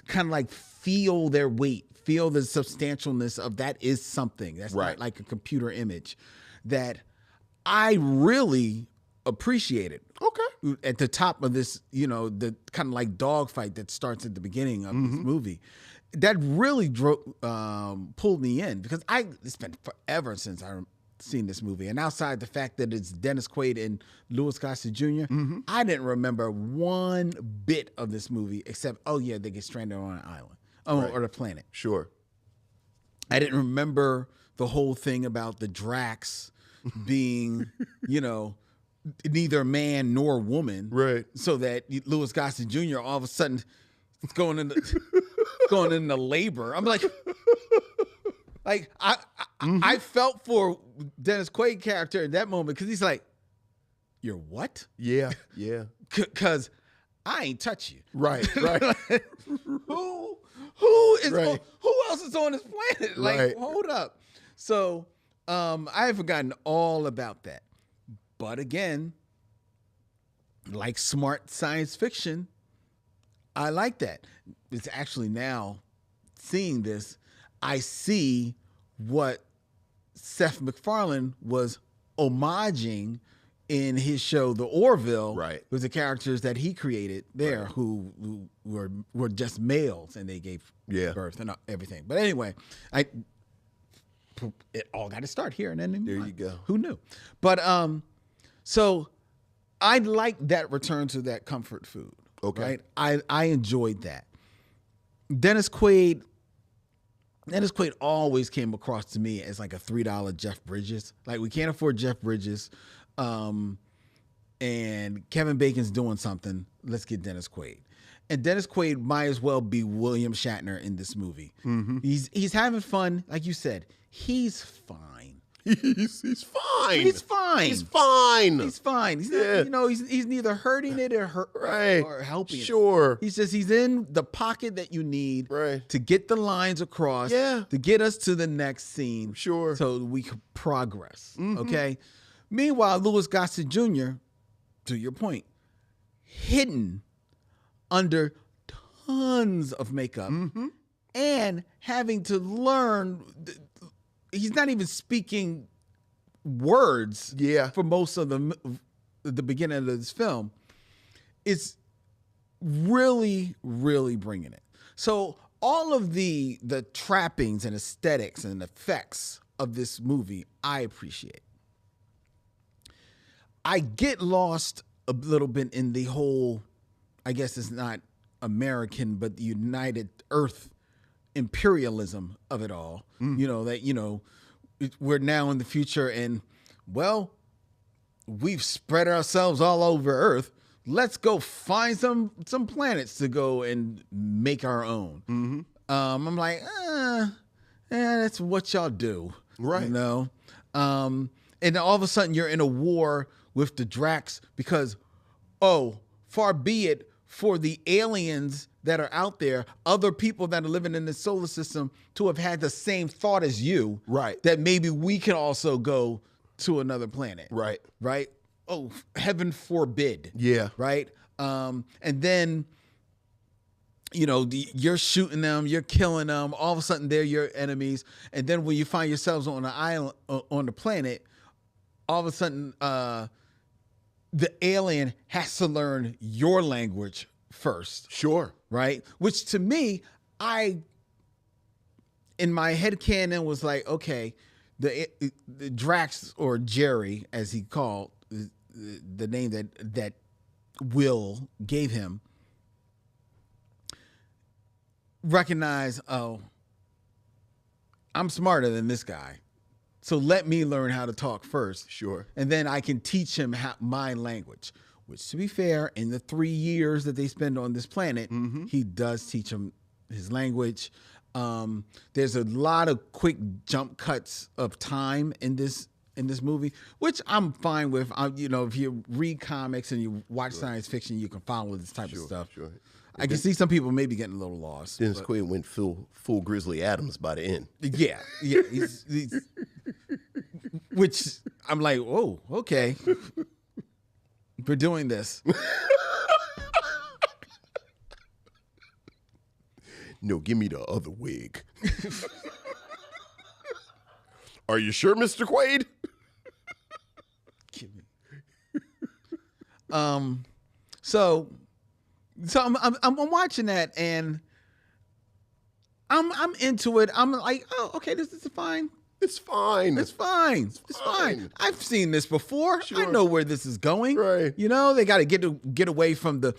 Speaker 2: kind of like feel their weight, feel the substantialness of that is something. That's not like a computer image that I really appreciated.
Speaker 3: Okay.
Speaker 2: At the top of this, the kind of like dogfight that starts at the beginning of this movie, that really pulled me in because it's been forever since I've seen this movie. And outside the fact that it's Dennis Quaid and Louis Gossett Jr., I didn't remember one bit of this movie except, they get stranded on an island or the planet.
Speaker 3: Sure.
Speaker 2: I didn't remember the whole thing about the Drax being, neither man nor woman.
Speaker 3: Right.
Speaker 2: So that Louis Gossett Jr. all of a sudden is going into labor. I'm like I felt for Dennis Quaid character in that moment because he's like, "You're what?"
Speaker 3: Yeah, yeah.
Speaker 2: Because I ain't touch you.
Speaker 3: Right.
Speaker 2: Who is who else is on this planet? Like, hold up. So I have forgotten all about that. But again, like smart science fiction, I like that. It's actually now seeing this, I see what Seth MacFarlane was homaging in his show The Orville, with the characters that he created there who were just males and they gave birth and everything. But anyway, it all got to start here and then
Speaker 3: there you go.
Speaker 2: Who knew? But so I like that return to that comfort food.
Speaker 3: Okay.
Speaker 2: Right? I enjoyed that. Dennis Quaid always came across to me as like a $3 Jeff Bridges. Like, we can't afford Jeff Bridges. And Kevin Bacon's doing something. Let's get Dennis Quaid. And Dennis Quaid might as well be William Shatner in this movie. He's having fun. Like you said, he's fine.
Speaker 3: He's fine.
Speaker 2: He's fine.
Speaker 3: He's fine.
Speaker 2: He's fine. He's not, he's neither hurting it or helping it.
Speaker 3: Sure.
Speaker 2: He's in the pocket that you need to get the lines across,
Speaker 3: to
Speaker 2: get us to the next scene.
Speaker 3: Sure.
Speaker 2: So we can progress. Okay. Meanwhile, Louis Gossett Jr., to your point, hidden under tons of makeup and having to learn. He's not even speaking words for most of the beginning of this film. It's really, really bringing it. So all of the trappings and aesthetics and effects of this movie, I appreciate. I get lost a little bit in the whole, I guess it's not American, but the United Earth imperialism of it all. We're now in the future and, well, we've spread ourselves all over Earth. Let's go find some planets to go and make our own. I'm like, that's what y'all do.
Speaker 3: Right.
Speaker 2: And then all of a sudden you're in a war with the Drax because, far be it for the aliens that are out there, other people that are living in the solar system, to have had the same thought as you, that maybe we can also go to another planet, right? Oh, heaven forbid, right? And then, you're shooting them, you're killing them. All of a sudden, they're your enemies, and then when you find yourselves on an island, on the planet, all of a sudden, the alien has to learn your language first.
Speaker 3: Sure.
Speaker 2: Right? Which to me, in my headcanon was like, okay, the Drax, or Jerry, as he called the name that Will gave him, recognize, I'm smarter than this guy. So let me learn how to talk first.
Speaker 3: Sure. And
Speaker 2: then I can teach him my language. Which, to be fair, in the 3 years that they spend on this planet, he does teach him his language. There's a lot of quick jump cuts of time in this movie, which I'm fine with. If you read comics and you watch science fiction, you can follow this type of stuff. Sure. I can see some people maybe getting a little lost.
Speaker 3: Dennis Quaid went full Grizzly Adams by the end.
Speaker 2: Yeah. He's which I'm like, oh, okay. for doing this.
Speaker 3: No, give me the other wig. Are you sure, Mr. Quaid?
Speaker 2: Give me. So I'm watching that and I'm into it. I'm like, oh, okay, this is fine.
Speaker 3: It's fine.
Speaker 2: It's fine. It's fine. I've seen this before.
Speaker 3: Sure.
Speaker 2: I know where this is going.
Speaker 3: Right.
Speaker 2: You know, they got to get away from the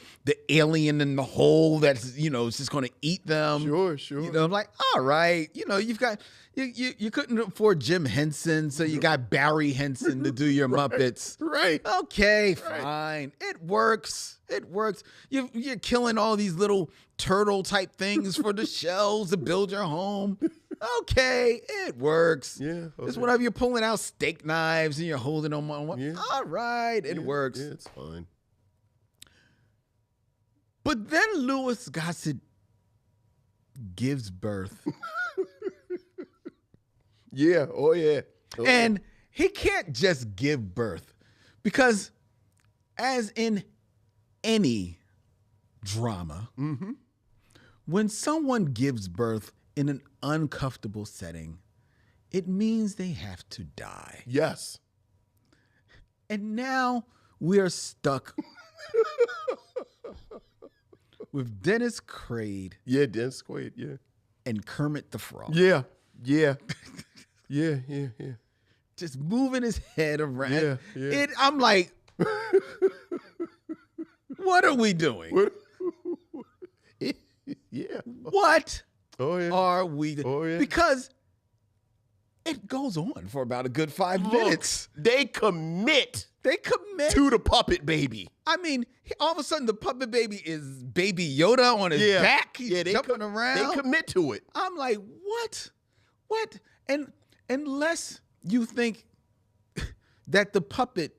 Speaker 2: alien in the hole that's, you know, it's just going to eat them.
Speaker 3: Sure.
Speaker 2: You know, I'm like, all right. You know, you've got you couldn't afford Jim Henson, so you got Barry Henson to do your Muppets.
Speaker 3: Right.
Speaker 2: Okay, fine. It works. It works. You're killing all these little turtle type things for the shells to build your home. Okay, it works.
Speaker 3: Yeah. Okay.
Speaker 2: It's whenever you're pulling out steak knives and you're holding them on.
Speaker 3: Yeah.
Speaker 2: All right, it works.
Speaker 3: Yeah, it's fine.
Speaker 2: But then Louis Gossett gives birth.
Speaker 3: Yeah. Oh, yeah. Oh,
Speaker 2: And he can't just give birth because, as in any drama, when someone gives birth in an uncomfortable setting, it means they have to die.
Speaker 3: yes.
Speaker 2: And now we're stuck with Dennis Quaid
Speaker 3: Yeah, Dennis Quaid. Yeah.
Speaker 2: and Kermit the Frog.
Speaker 3: Yeah. Yeah. Yeah.
Speaker 2: Just moving his head around.
Speaker 3: Yeah.
Speaker 2: I'm like, what are we doing?
Speaker 3: Yeah.
Speaker 2: What
Speaker 3: Oh, yeah.
Speaker 2: are we doing?
Speaker 3: Oh, yeah.
Speaker 2: Because it goes on for about a good 5 minutes.
Speaker 3: They commit
Speaker 2: They commit.
Speaker 3: to the puppet baby.
Speaker 2: I mean, all of a sudden the puppet baby is Baby Yoda on his back. He's jumping around.
Speaker 3: They commit to it.
Speaker 2: I'm like, what? What? And unless you think that the puppet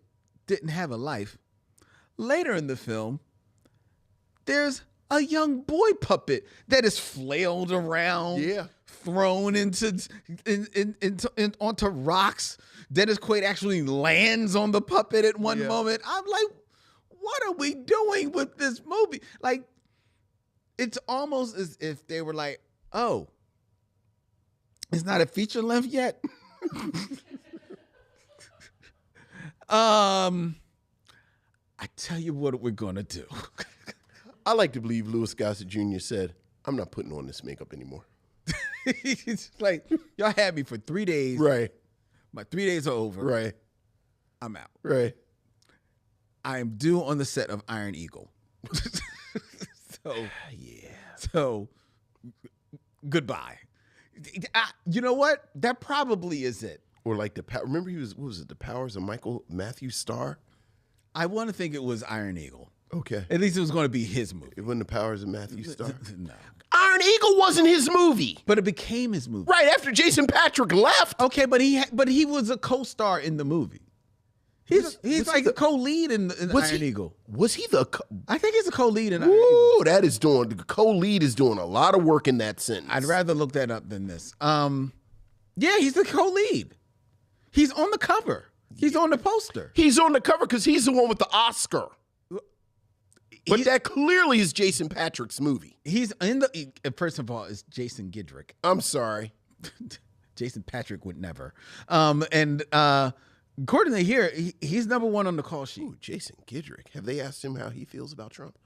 Speaker 2: didn't have a life, later in the film, there's a young boy puppet that is flailed around, thrown onto rocks. Dennis Quaid actually lands on the puppet at one moment. I'm like, what are we doing with this movie? Like, it's almost as if they were like, oh, it's not a feature length yet. I tell you what we're gonna do.
Speaker 3: I like to believe Louis Gossett Jr. said, I'm not putting on this makeup anymore.
Speaker 2: It's like, y'all had me for 3 days.
Speaker 3: Right.
Speaker 2: My 3 days are over.
Speaker 3: Right.
Speaker 2: I'm out.
Speaker 3: Right.
Speaker 2: I am due on the set of Iron Eagle. So goodbye. You know what? That probably is it.
Speaker 3: Or like remember what was it, The Powers of Matthew Starr?
Speaker 2: I want to think it was Iron Eagle.
Speaker 3: Okay.
Speaker 2: At least it was going to be his movie.
Speaker 3: It wasn't The Powers of Matthew Starr?
Speaker 2: No.
Speaker 3: Iron Eagle wasn't his movie.
Speaker 2: But it became his movie.
Speaker 3: Right after Jason Patrick left.
Speaker 2: Okay, but he was a co-star in the movie. He's like a co-lead in Iron Eagle.
Speaker 3: Was he
Speaker 2: I think he's a co-lead in Iron Eagle.
Speaker 3: Ooh, the co-lead is doing a lot of work in that sentence.
Speaker 2: I'd rather look that up than this. Yeah, he's the co-lead. He's on the cover. He's on the poster.
Speaker 3: He's on the cover because he's the one with the Oscar. But that clearly is Jason Patrick's movie.
Speaker 2: He's in the. First of all, it's Jason Gidrick.
Speaker 3: I'm sorry.
Speaker 2: Jason Patrick would never. And according to here, he's number one on the call sheet.
Speaker 3: Ooh, Jason Gidrick. Have they asked him how he feels about Trump?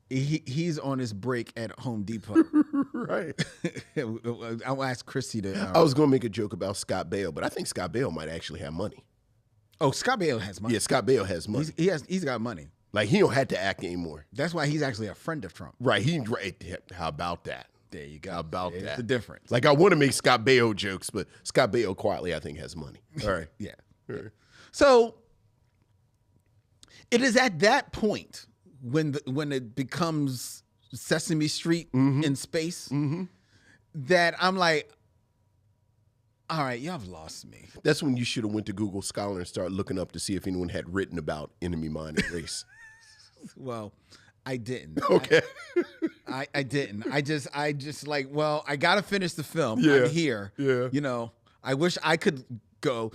Speaker 2: He's on his break at Home Depot.
Speaker 3: Right.
Speaker 2: I'll ask Chrissy to.
Speaker 3: I was going to make a joke about Scott Baio, but I think Scott Baio might actually have money.
Speaker 2: Oh, Scott Baio has money.
Speaker 3: Yeah, Scott Baio has money.
Speaker 2: He's got money.
Speaker 3: Like, he don't have to act anymore.
Speaker 2: That's why he's actually a friend of Trump.
Speaker 3: Right. How about that?
Speaker 2: There you go.
Speaker 3: How about that?
Speaker 2: The difference.
Speaker 3: Like, I want to make Scott Baio jokes, but Scott Baio quietly, I think, has money. All right.
Speaker 2: Yeah.
Speaker 3: All right.
Speaker 2: So it is at that point when it becomes Sesame Street in space that I'm like, all right, y'all have lost me.
Speaker 3: That's when you should have went to Google Scholar and started looking up to see if anyone had written about enemy mine and race.
Speaker 2: Well, I didn't.
Speaker 3: Okay.
Speaker 2: I didn't. I just like, well, I got to finish the film.
Speaker 3: Yeah.
Speaker 2: I'm here.
Speaker 3: Yeah.
Speaker 2: You know, I wish I could go.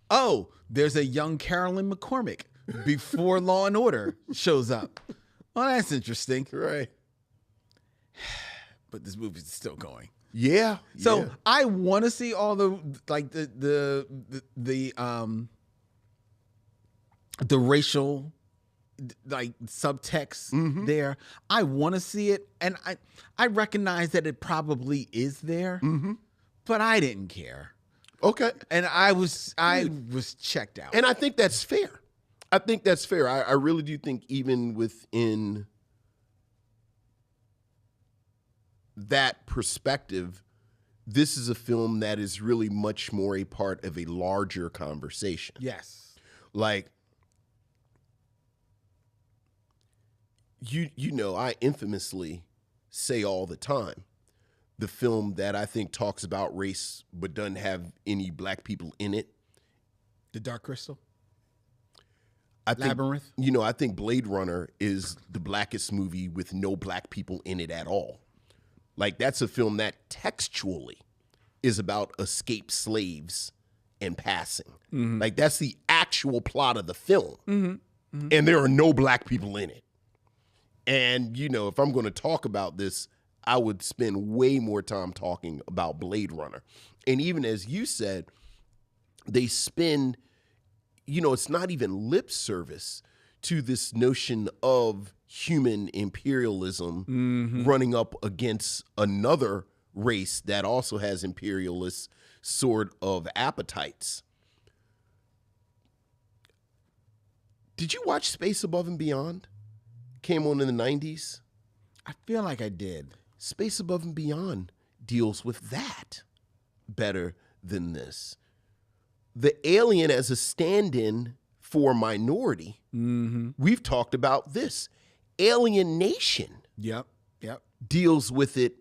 Speaker 2: Oh, there's a young Carolyn McCormick before Law and Order shows up. Well, that's interesting.
Speaker 3: Right.
Speaker 2: But this movie's still going.
Speaker 3: Yeah.
Speaker 2: So
Speaker 3: yeah.
Speaker 2: I want to see all the like the racial like subtext there. I want to see it, and I recognize that it probably is there, but I didn't care.
Speaker 3: Okay.
Speaker 2: And I was checked out.
Speaker 3: And I think that's fair. I think that's fair. I really do think even within that perspective, this is a film that is really much more a part of a larger conversation.
Speaker 2: Yes.
Speaker 3: Like, you know, I infamously say all the time, the film that I think talks about race but doesn't have any black people in it.
Speaker 2: The Dark Crystal?
Speaker 3: I think,
Speaker 2: Labyrinth?
Speaker 3: You know, I think Blade Runner is the blackest movie with no black people in it at all. Like, that's a film that textually is about escaped slaves and passing. Like, that's the actual plot of the film. And there are no black people in it. And, you know, if I'm going to talk about this, I would spend way more time talking about Blade Runner. And even as you said, they spend, you know, it's not even lip service to this notion of human imperialism running up against another race that also has imperialist sort of appetites. Did you watch Space Above and Beyond? Came on in the 90s.
Speaker 2: I feel like I did.
Speaker 3: Space Above and Beyond deals with that better than this. The alien as a stand-in for minority. We've talked about this. Alienation
Speaker 2: Yep.
Speaker 3: deals with it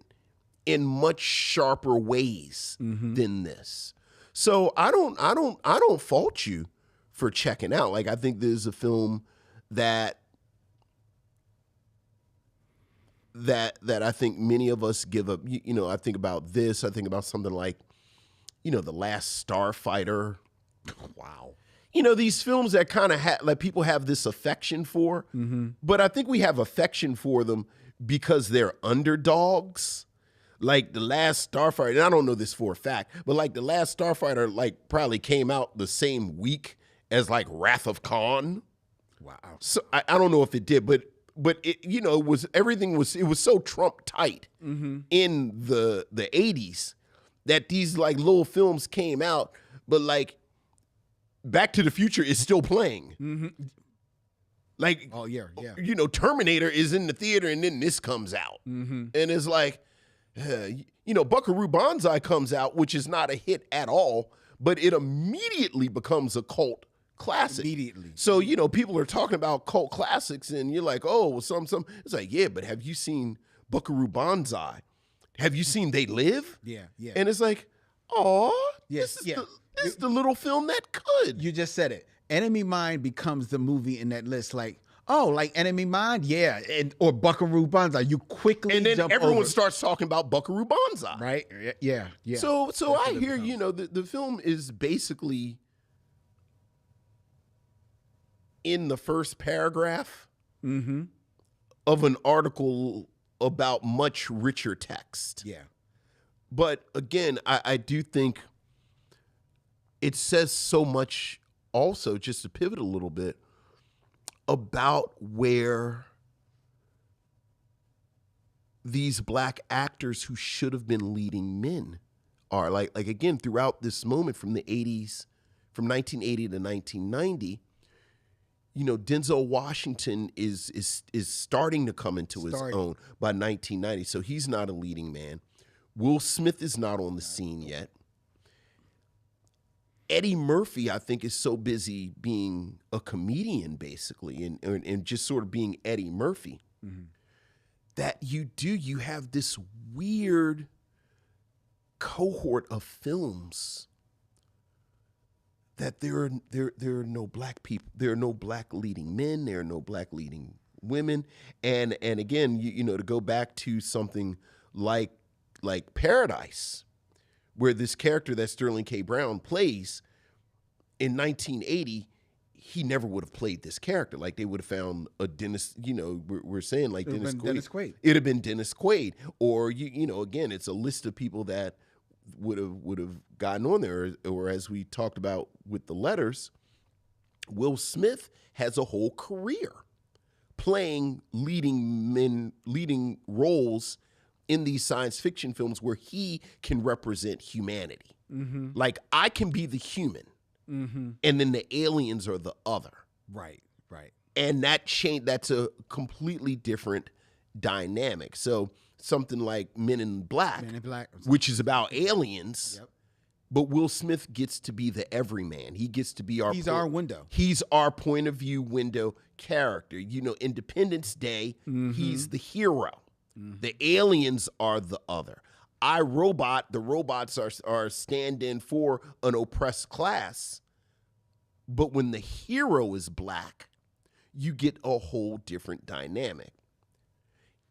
Speaker 3: in much sharper ways than this. So I don't fault you for checking out. Like, I think there's a film that I think many of us give up. You know, I think about this. I think about something like, you know, The Last Starfighter.
Speaker 2: Wow.
Speaker 3: You know, these films that kind of like people have this affection for, but I think we have affection for them because they're underdogs. Like The Last Starfighter, and I don't know this for a fact, but like The Last Starfighter, like probably came out the same week as like Wrath of Khan.
Speaker 2: Wow.
Speaker 3: So I don't know if it did, but it, you know, it was so Trump tight in the 80s that these like little films came out, but like Back to the Future is still playing. Like,
Speaker 2: Oh, yeah.
Speaker 3: you know, Terminator is in the theater and then this comes out. And it's like, you know, Buckaroo Banzai comes out, which is not a hit at all, but it immediately becomes a cult classic.
Speaker 2: Immediately.
Speaker 3: So, you know, people are talking about cult classics and you're like, oh, well, some. It's like, yeah, but have you seen Buckaroo Banzai? Have you seen They Live?
Speaker 2: Yeah.
Speaker 3: And it's like, oh,
Speaker 2: Yes,
Speaker 3: this is the little film that could.
Speaker 2: You just said it. Enemy Mine becomes the movie in that list. Like, oh, like Enemy Mine? Yeah. Or Buckaroo Banzai. You quickly
Speaker 3: And then
Speaker 2: jump
Speaker 3: everyone
Speaker 2: over.
Speaker 3: starts talking about Buckaroo Banzai.
Speaker 2: Right? Yeah.
Speaker 3: So I hear, you know, the film is basically in the first paragraph of an article about much richer text.
Speaker 2: Yeah.
Speaker 3: But again, I do think it says so much also, just to pivot a little bit, about where these black actors who should have been leading men are. Like again, throughout this moment from the 80s, from 1980 to 1990, you know, Denzel Washington is starting to come into his own by 1990. So he's not a leading man. Will Smith is not on the scene yet. Eddie Murphy, I think, is so busy being a comedian, basically, and just sort of being Eddie Murphy, that you have this weird cohort of films that there are no black people, there are no black leading men, there are no black leading women, and again, you know, to go back to something like Paradise, where this character that Sterling K. Brown plays in 1980, he never would have played this character. Like, they would have found a Dennis, we're saying like Dennis Quaid. It'd have been Dennis Quaid. Or, again, it's a list of people that would have gotten on there. Or as we talked about with the letters, Will Smith has a whole career playing leading roles in these science fiction films where he can represent humanity. Mm-hmm. Like, I can be the human, mm-hmm. and then the aliens are the other.
Speaker 2: Right.
Speaker 3: And that's a completely different dynamic. So something like Men in Black, which is about aliens, yep. But Will Smith gets to be the everyman. He gets to be our
Speaker 2: window.
Speaker 3: He's our point of view window character. Independence Day, mm-hmm. he's the hero. Mm-hmm. The aliens are the other. I, Robot, the robots are stand-in for an oppressed class. But when the hero is black, you get a whole different dynamic.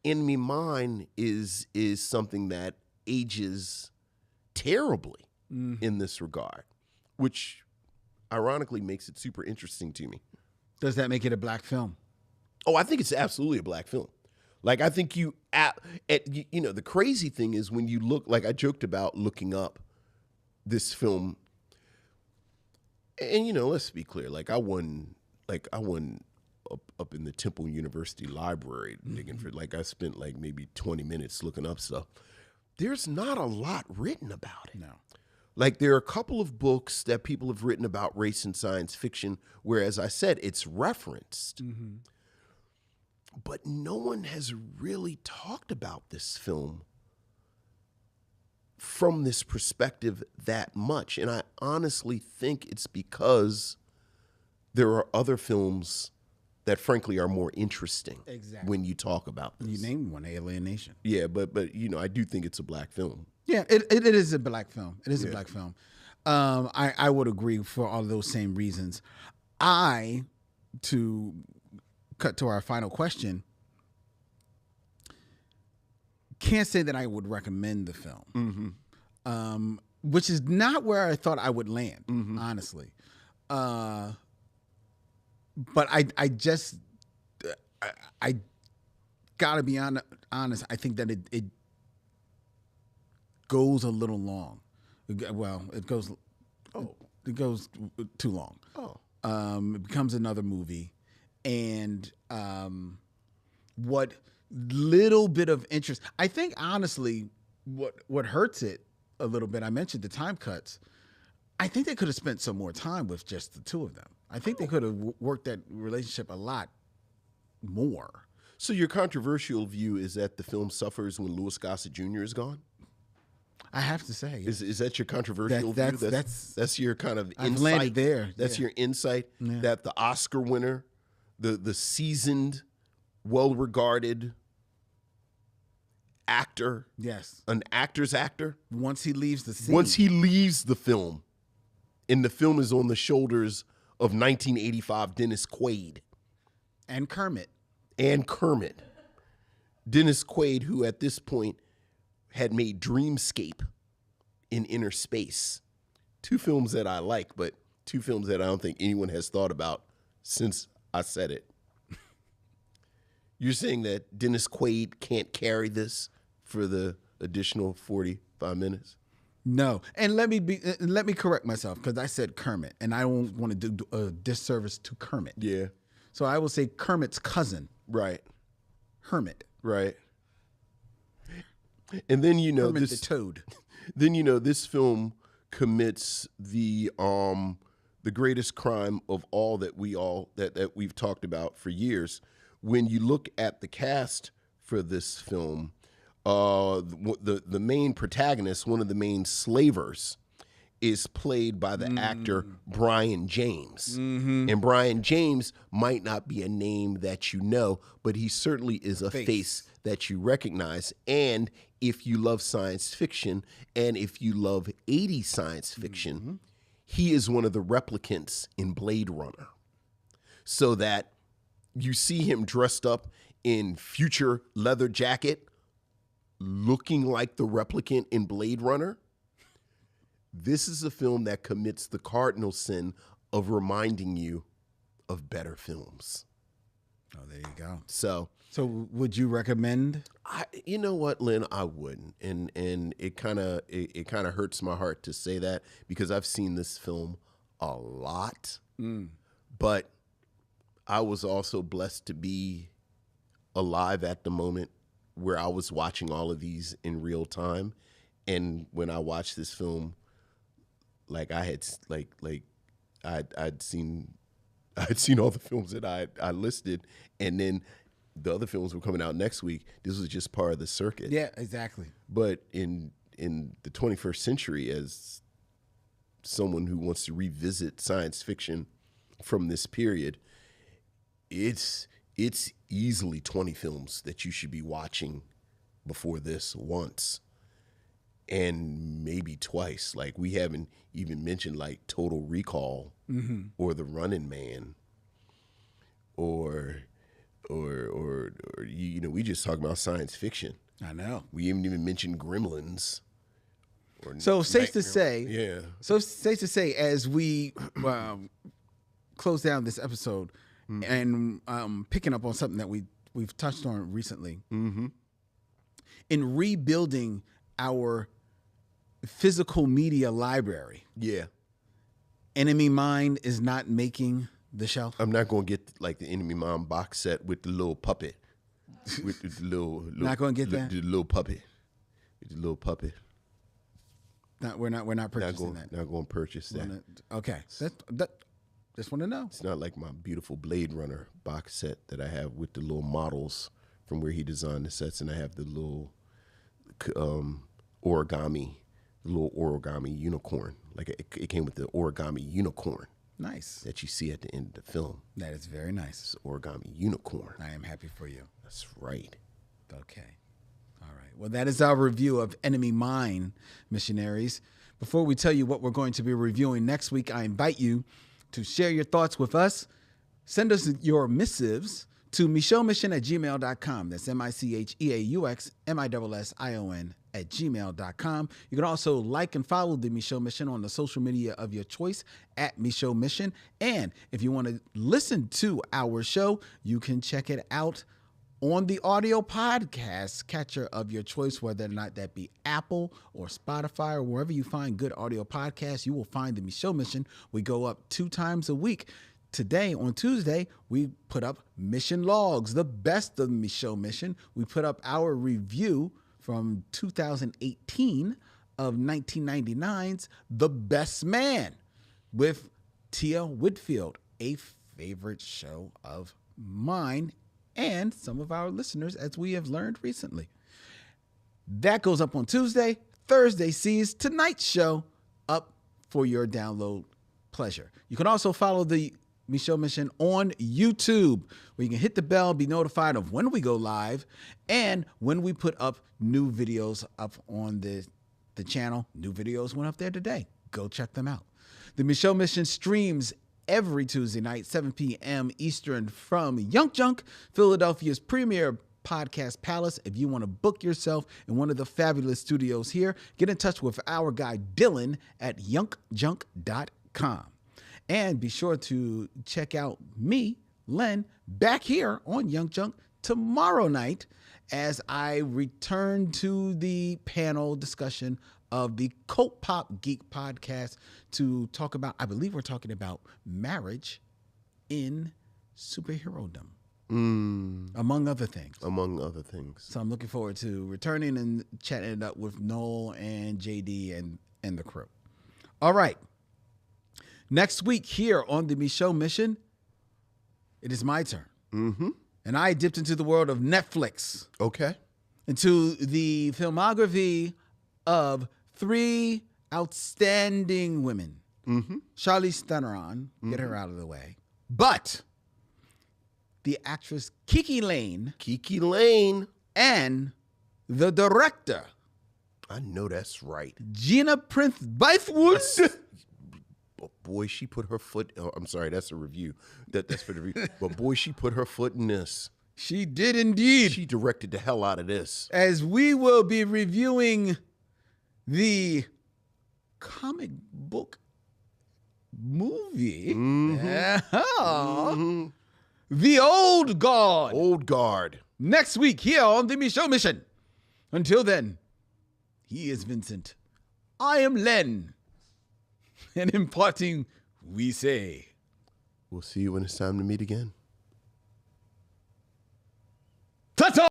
Speaker 3: Enemy Mine is something that ages terribly in this regard, which ironically makes it super interesting to me.
Speaker 2: Does that make it a black film?
Speaker 3: Oh, I think it's absolutely a black film. Like, I think the crazy thing is when you look, like I joked about looking up this film, and let's be clear, like I won up in the Temple University library digging for, like, I spent like maybe 20 minutes looking up stuff. There's not a lot written about it.
Speaker 2: No.
Speaker 3: Like, there are a couple of books that people have written about race and science fiction where, as I said, it's referenced. Mm-hmm. But no one has really talked about this film from this perspective that much. And I honestly think it's because there are other films that, frankly, are more interesting when you talk about this.
Speaker 2: You named one, Alienation.
Speaker 3: Yeah, but I do think it's a black film.
Speaker 2: Yeah, it is a black film. It is a black film. I would agree for all those same reasons. To cut to our final question, can't say that I would recommend the film, mm-hmm. Which is not where I thought I would land, mm-hmm. honestly. But I just gotta be honest. I think that it goes a little long. Well, it goes too long. It becomes another movie, and what little bit of interest, I think, honestly, what hurts it a little bit, I mentioned the time cuts. I think they could have spent some more time with just the two of them. I think they could have worked that relationship a lot more.
Speaker 3: So your controversial view is that the film suffers when Louis Gossett Jr. is gone?
Speaker 2: I have to say.
Speaker 3: Is that your controversial view? That's your kind of
Speaker 2: I've
Speaker 3: insight?
Speaker 2: Landed there.
Speaker 3: That's your insight, that the Oscar winner, the seasoned, well-regarded actor, an actor's actor,
Speaker 2: once he leaves the scene.
Speaker 3: Once he leaves the film, and the film is on the shoulders of 1985 Dennis Quaid.
Speaker 2: And Kermit.
Speaker 3: Dennis Quaid, who at this point had made Dreamscape in Inner Space. Two films that I like, but two films that I don't think anyone has thought about since I said it. You're saying that Dennis Quaid can't carry this for the additional 45 minutes?
Speaker 2: No. And let me correct myself, because I said Kermit, and I don't want to do a disservice to Kermit.
Speaker 3: Yeah.
Speaker 2: So I will say Kermit's cousin.
Speaker 3: Right.
Speaker 2: Hermit.
Speaker 3: Right. And then
Speaker 2: Hermit the Toad.
Speaker 3: Then this film commits the greatest crime of all that we've talked about for years. When you look at the cast for this film, the main protagonist, one of the main slavers, is played by the actor Brian James. Mm-hmm. And Brian James might not be a name that you know, but he certainly is a face that you recognize. And if you love science fiction, and if you love 80s science fiction, he is one of the replicants in Blade Runner. So that you see him dressed up in future leather jacket, looking like the replicant in Blade Runner. This is a film that commits the cardinal sin of reminding you of better films.
Speaker 2: Oh, there you go.
Speaker 3: So
Speaker 2: would you recommend?
Speaker 3: You know what, Lynn? I wouldn't, and it kind of hurts my heart to say that because I've seen this film a lot, but I was also blessed to be alive at the moment where I was watching all of these in real time, and when I watched this film, like I had I'd seen all the films that I listed, and then the other films were coming out next week. This was just part of the circuit.
Speaker 2: Yeah, exactly.
Speaker 3: But in the 21st century, as someone who wants to revisit science fiction from this period, it's easily 20 films that you should be watching before this once, and maybe twice. Like, we haven't even mentioned like Total Recall or The Running Man, or you know, we just talking about science fiction.
Speaker 2: I know.
Speaker 3: We haven't even mentioned Gremlins.
Speaker 2: So safe to say,
Speaker 3: yeah.
Speaker 2: So safe to say, as we close down this episode, and picking up on something that we've touched on recently, in rebuilding our physical media library.
Speaker 3: Yeah.
Speaker 2: Enemy Mine is not making the shelf.
Speaker 3: I'm not going to get like the Enemy Mine box set with the little puppet. With the little
Speaker 2: not going to get that?
Speaker 3: The little puppet. With the little puppet.
Speaker 2: We're not purchasing that.
Speaker 3: Not going to purchase that.
Speaker 2: Okay. That just want to know.
Speaker 3: It's not like my beautiful Blade Runner box set that I have with the little models from where he designed the sets, and I have the little origami unicorn. Like it came with the origami unicorn.
Speaker 2: Nice.
Speaker 3: That you see at the end of the film.
Speaker 2: That is very nice.
Speaker 3: It's origami unicorn.
Speaker 2: I am happy for you.
Speaker 3: That's right.
Speaker 2: Okay. All right. Well, that is our review of Enemy Mine, missionaries. Before we tell you what we're going to be reviewing next week, I invite you to share your thoughts with us. Send us your missives to micheauxmission@gmail.com. That's MICHEAUXMISSION@gmail.com. You can also like and follow the Micheaux Mission on the social media of your choice at Micheaux Mission. And if you want to listen to our show, you can check it out on the audio podcast catcher of your choice, whether or not that be Apple or Spotify or wherever you find good audio podcasts. You will find the Micheaux Mission. We go up 2 times a week. Today, on Tuesday, we put up Mission Logs, the best of the Micheaux Mission. We put up our review from 2018 of 1999's The Best Man with Tia Whitfield, a favorite show of mine and some of our listeners, as we have learned recently. That goes up on Tuesday. Thursday sees tonight's show up for your download pleasure. You can also follow the Micheaux Mission on YouTube, where you can hit the bell, be notified of when we go live, and when we put up new videos up on the channel. New videos went up there today. Go check them out. The Micheaux Mission streams every Tuesday night, 7 p.m. Eastern, from Young Junk, Philadelphia's premier podcast palace. If you want to book yourself in one of the fabulous studios here, get in touch with our guy Dylan at youngjunk.com. And be sure to check out me, Len, back here on Young Junk tomorrow night as I return to the panel discussion of the Cult Pop Geek podcast to talk about, I believe we're talking about marriage in superherodom, among other things.
Speaker 3: Among other things.
Speaker 2: So I'm looking forward to returning and chatting it up with Noel and JD and the crew. All right. Next week here on the Micheaux Mission, it is my turn. And I dipped into the world of Netflix.
Speaker 3: Okay.
Speaker 2: Into the filmography of 3 outstanding women. Charlize Theron, get her out of the way. But the actress Kiki Lane.
Speaker 3: Kiki Lane.
Speaker 2: And the director.
Speaker 3: I know that's right.
Speaker 2: Gina Prince Bythewood.
Speaker 3: Boy, she put her foot. Oh, I'm sorry, that's a review. That's for the review. But boy, she put her foot in this.
Speaker 2: She did indeed.
Speaker 3: She directed the hell out of this.
Speaker 2: As we will be reviewing the comic book movie. The Old Guard.
Speaker 3: Old Guard.
Speaker 2: Next week here on the Micheaux Mission. Until then, he is Vincent. I am Len. And in parting, we say,
Speaker 3: We'll see you when it's time to meet again.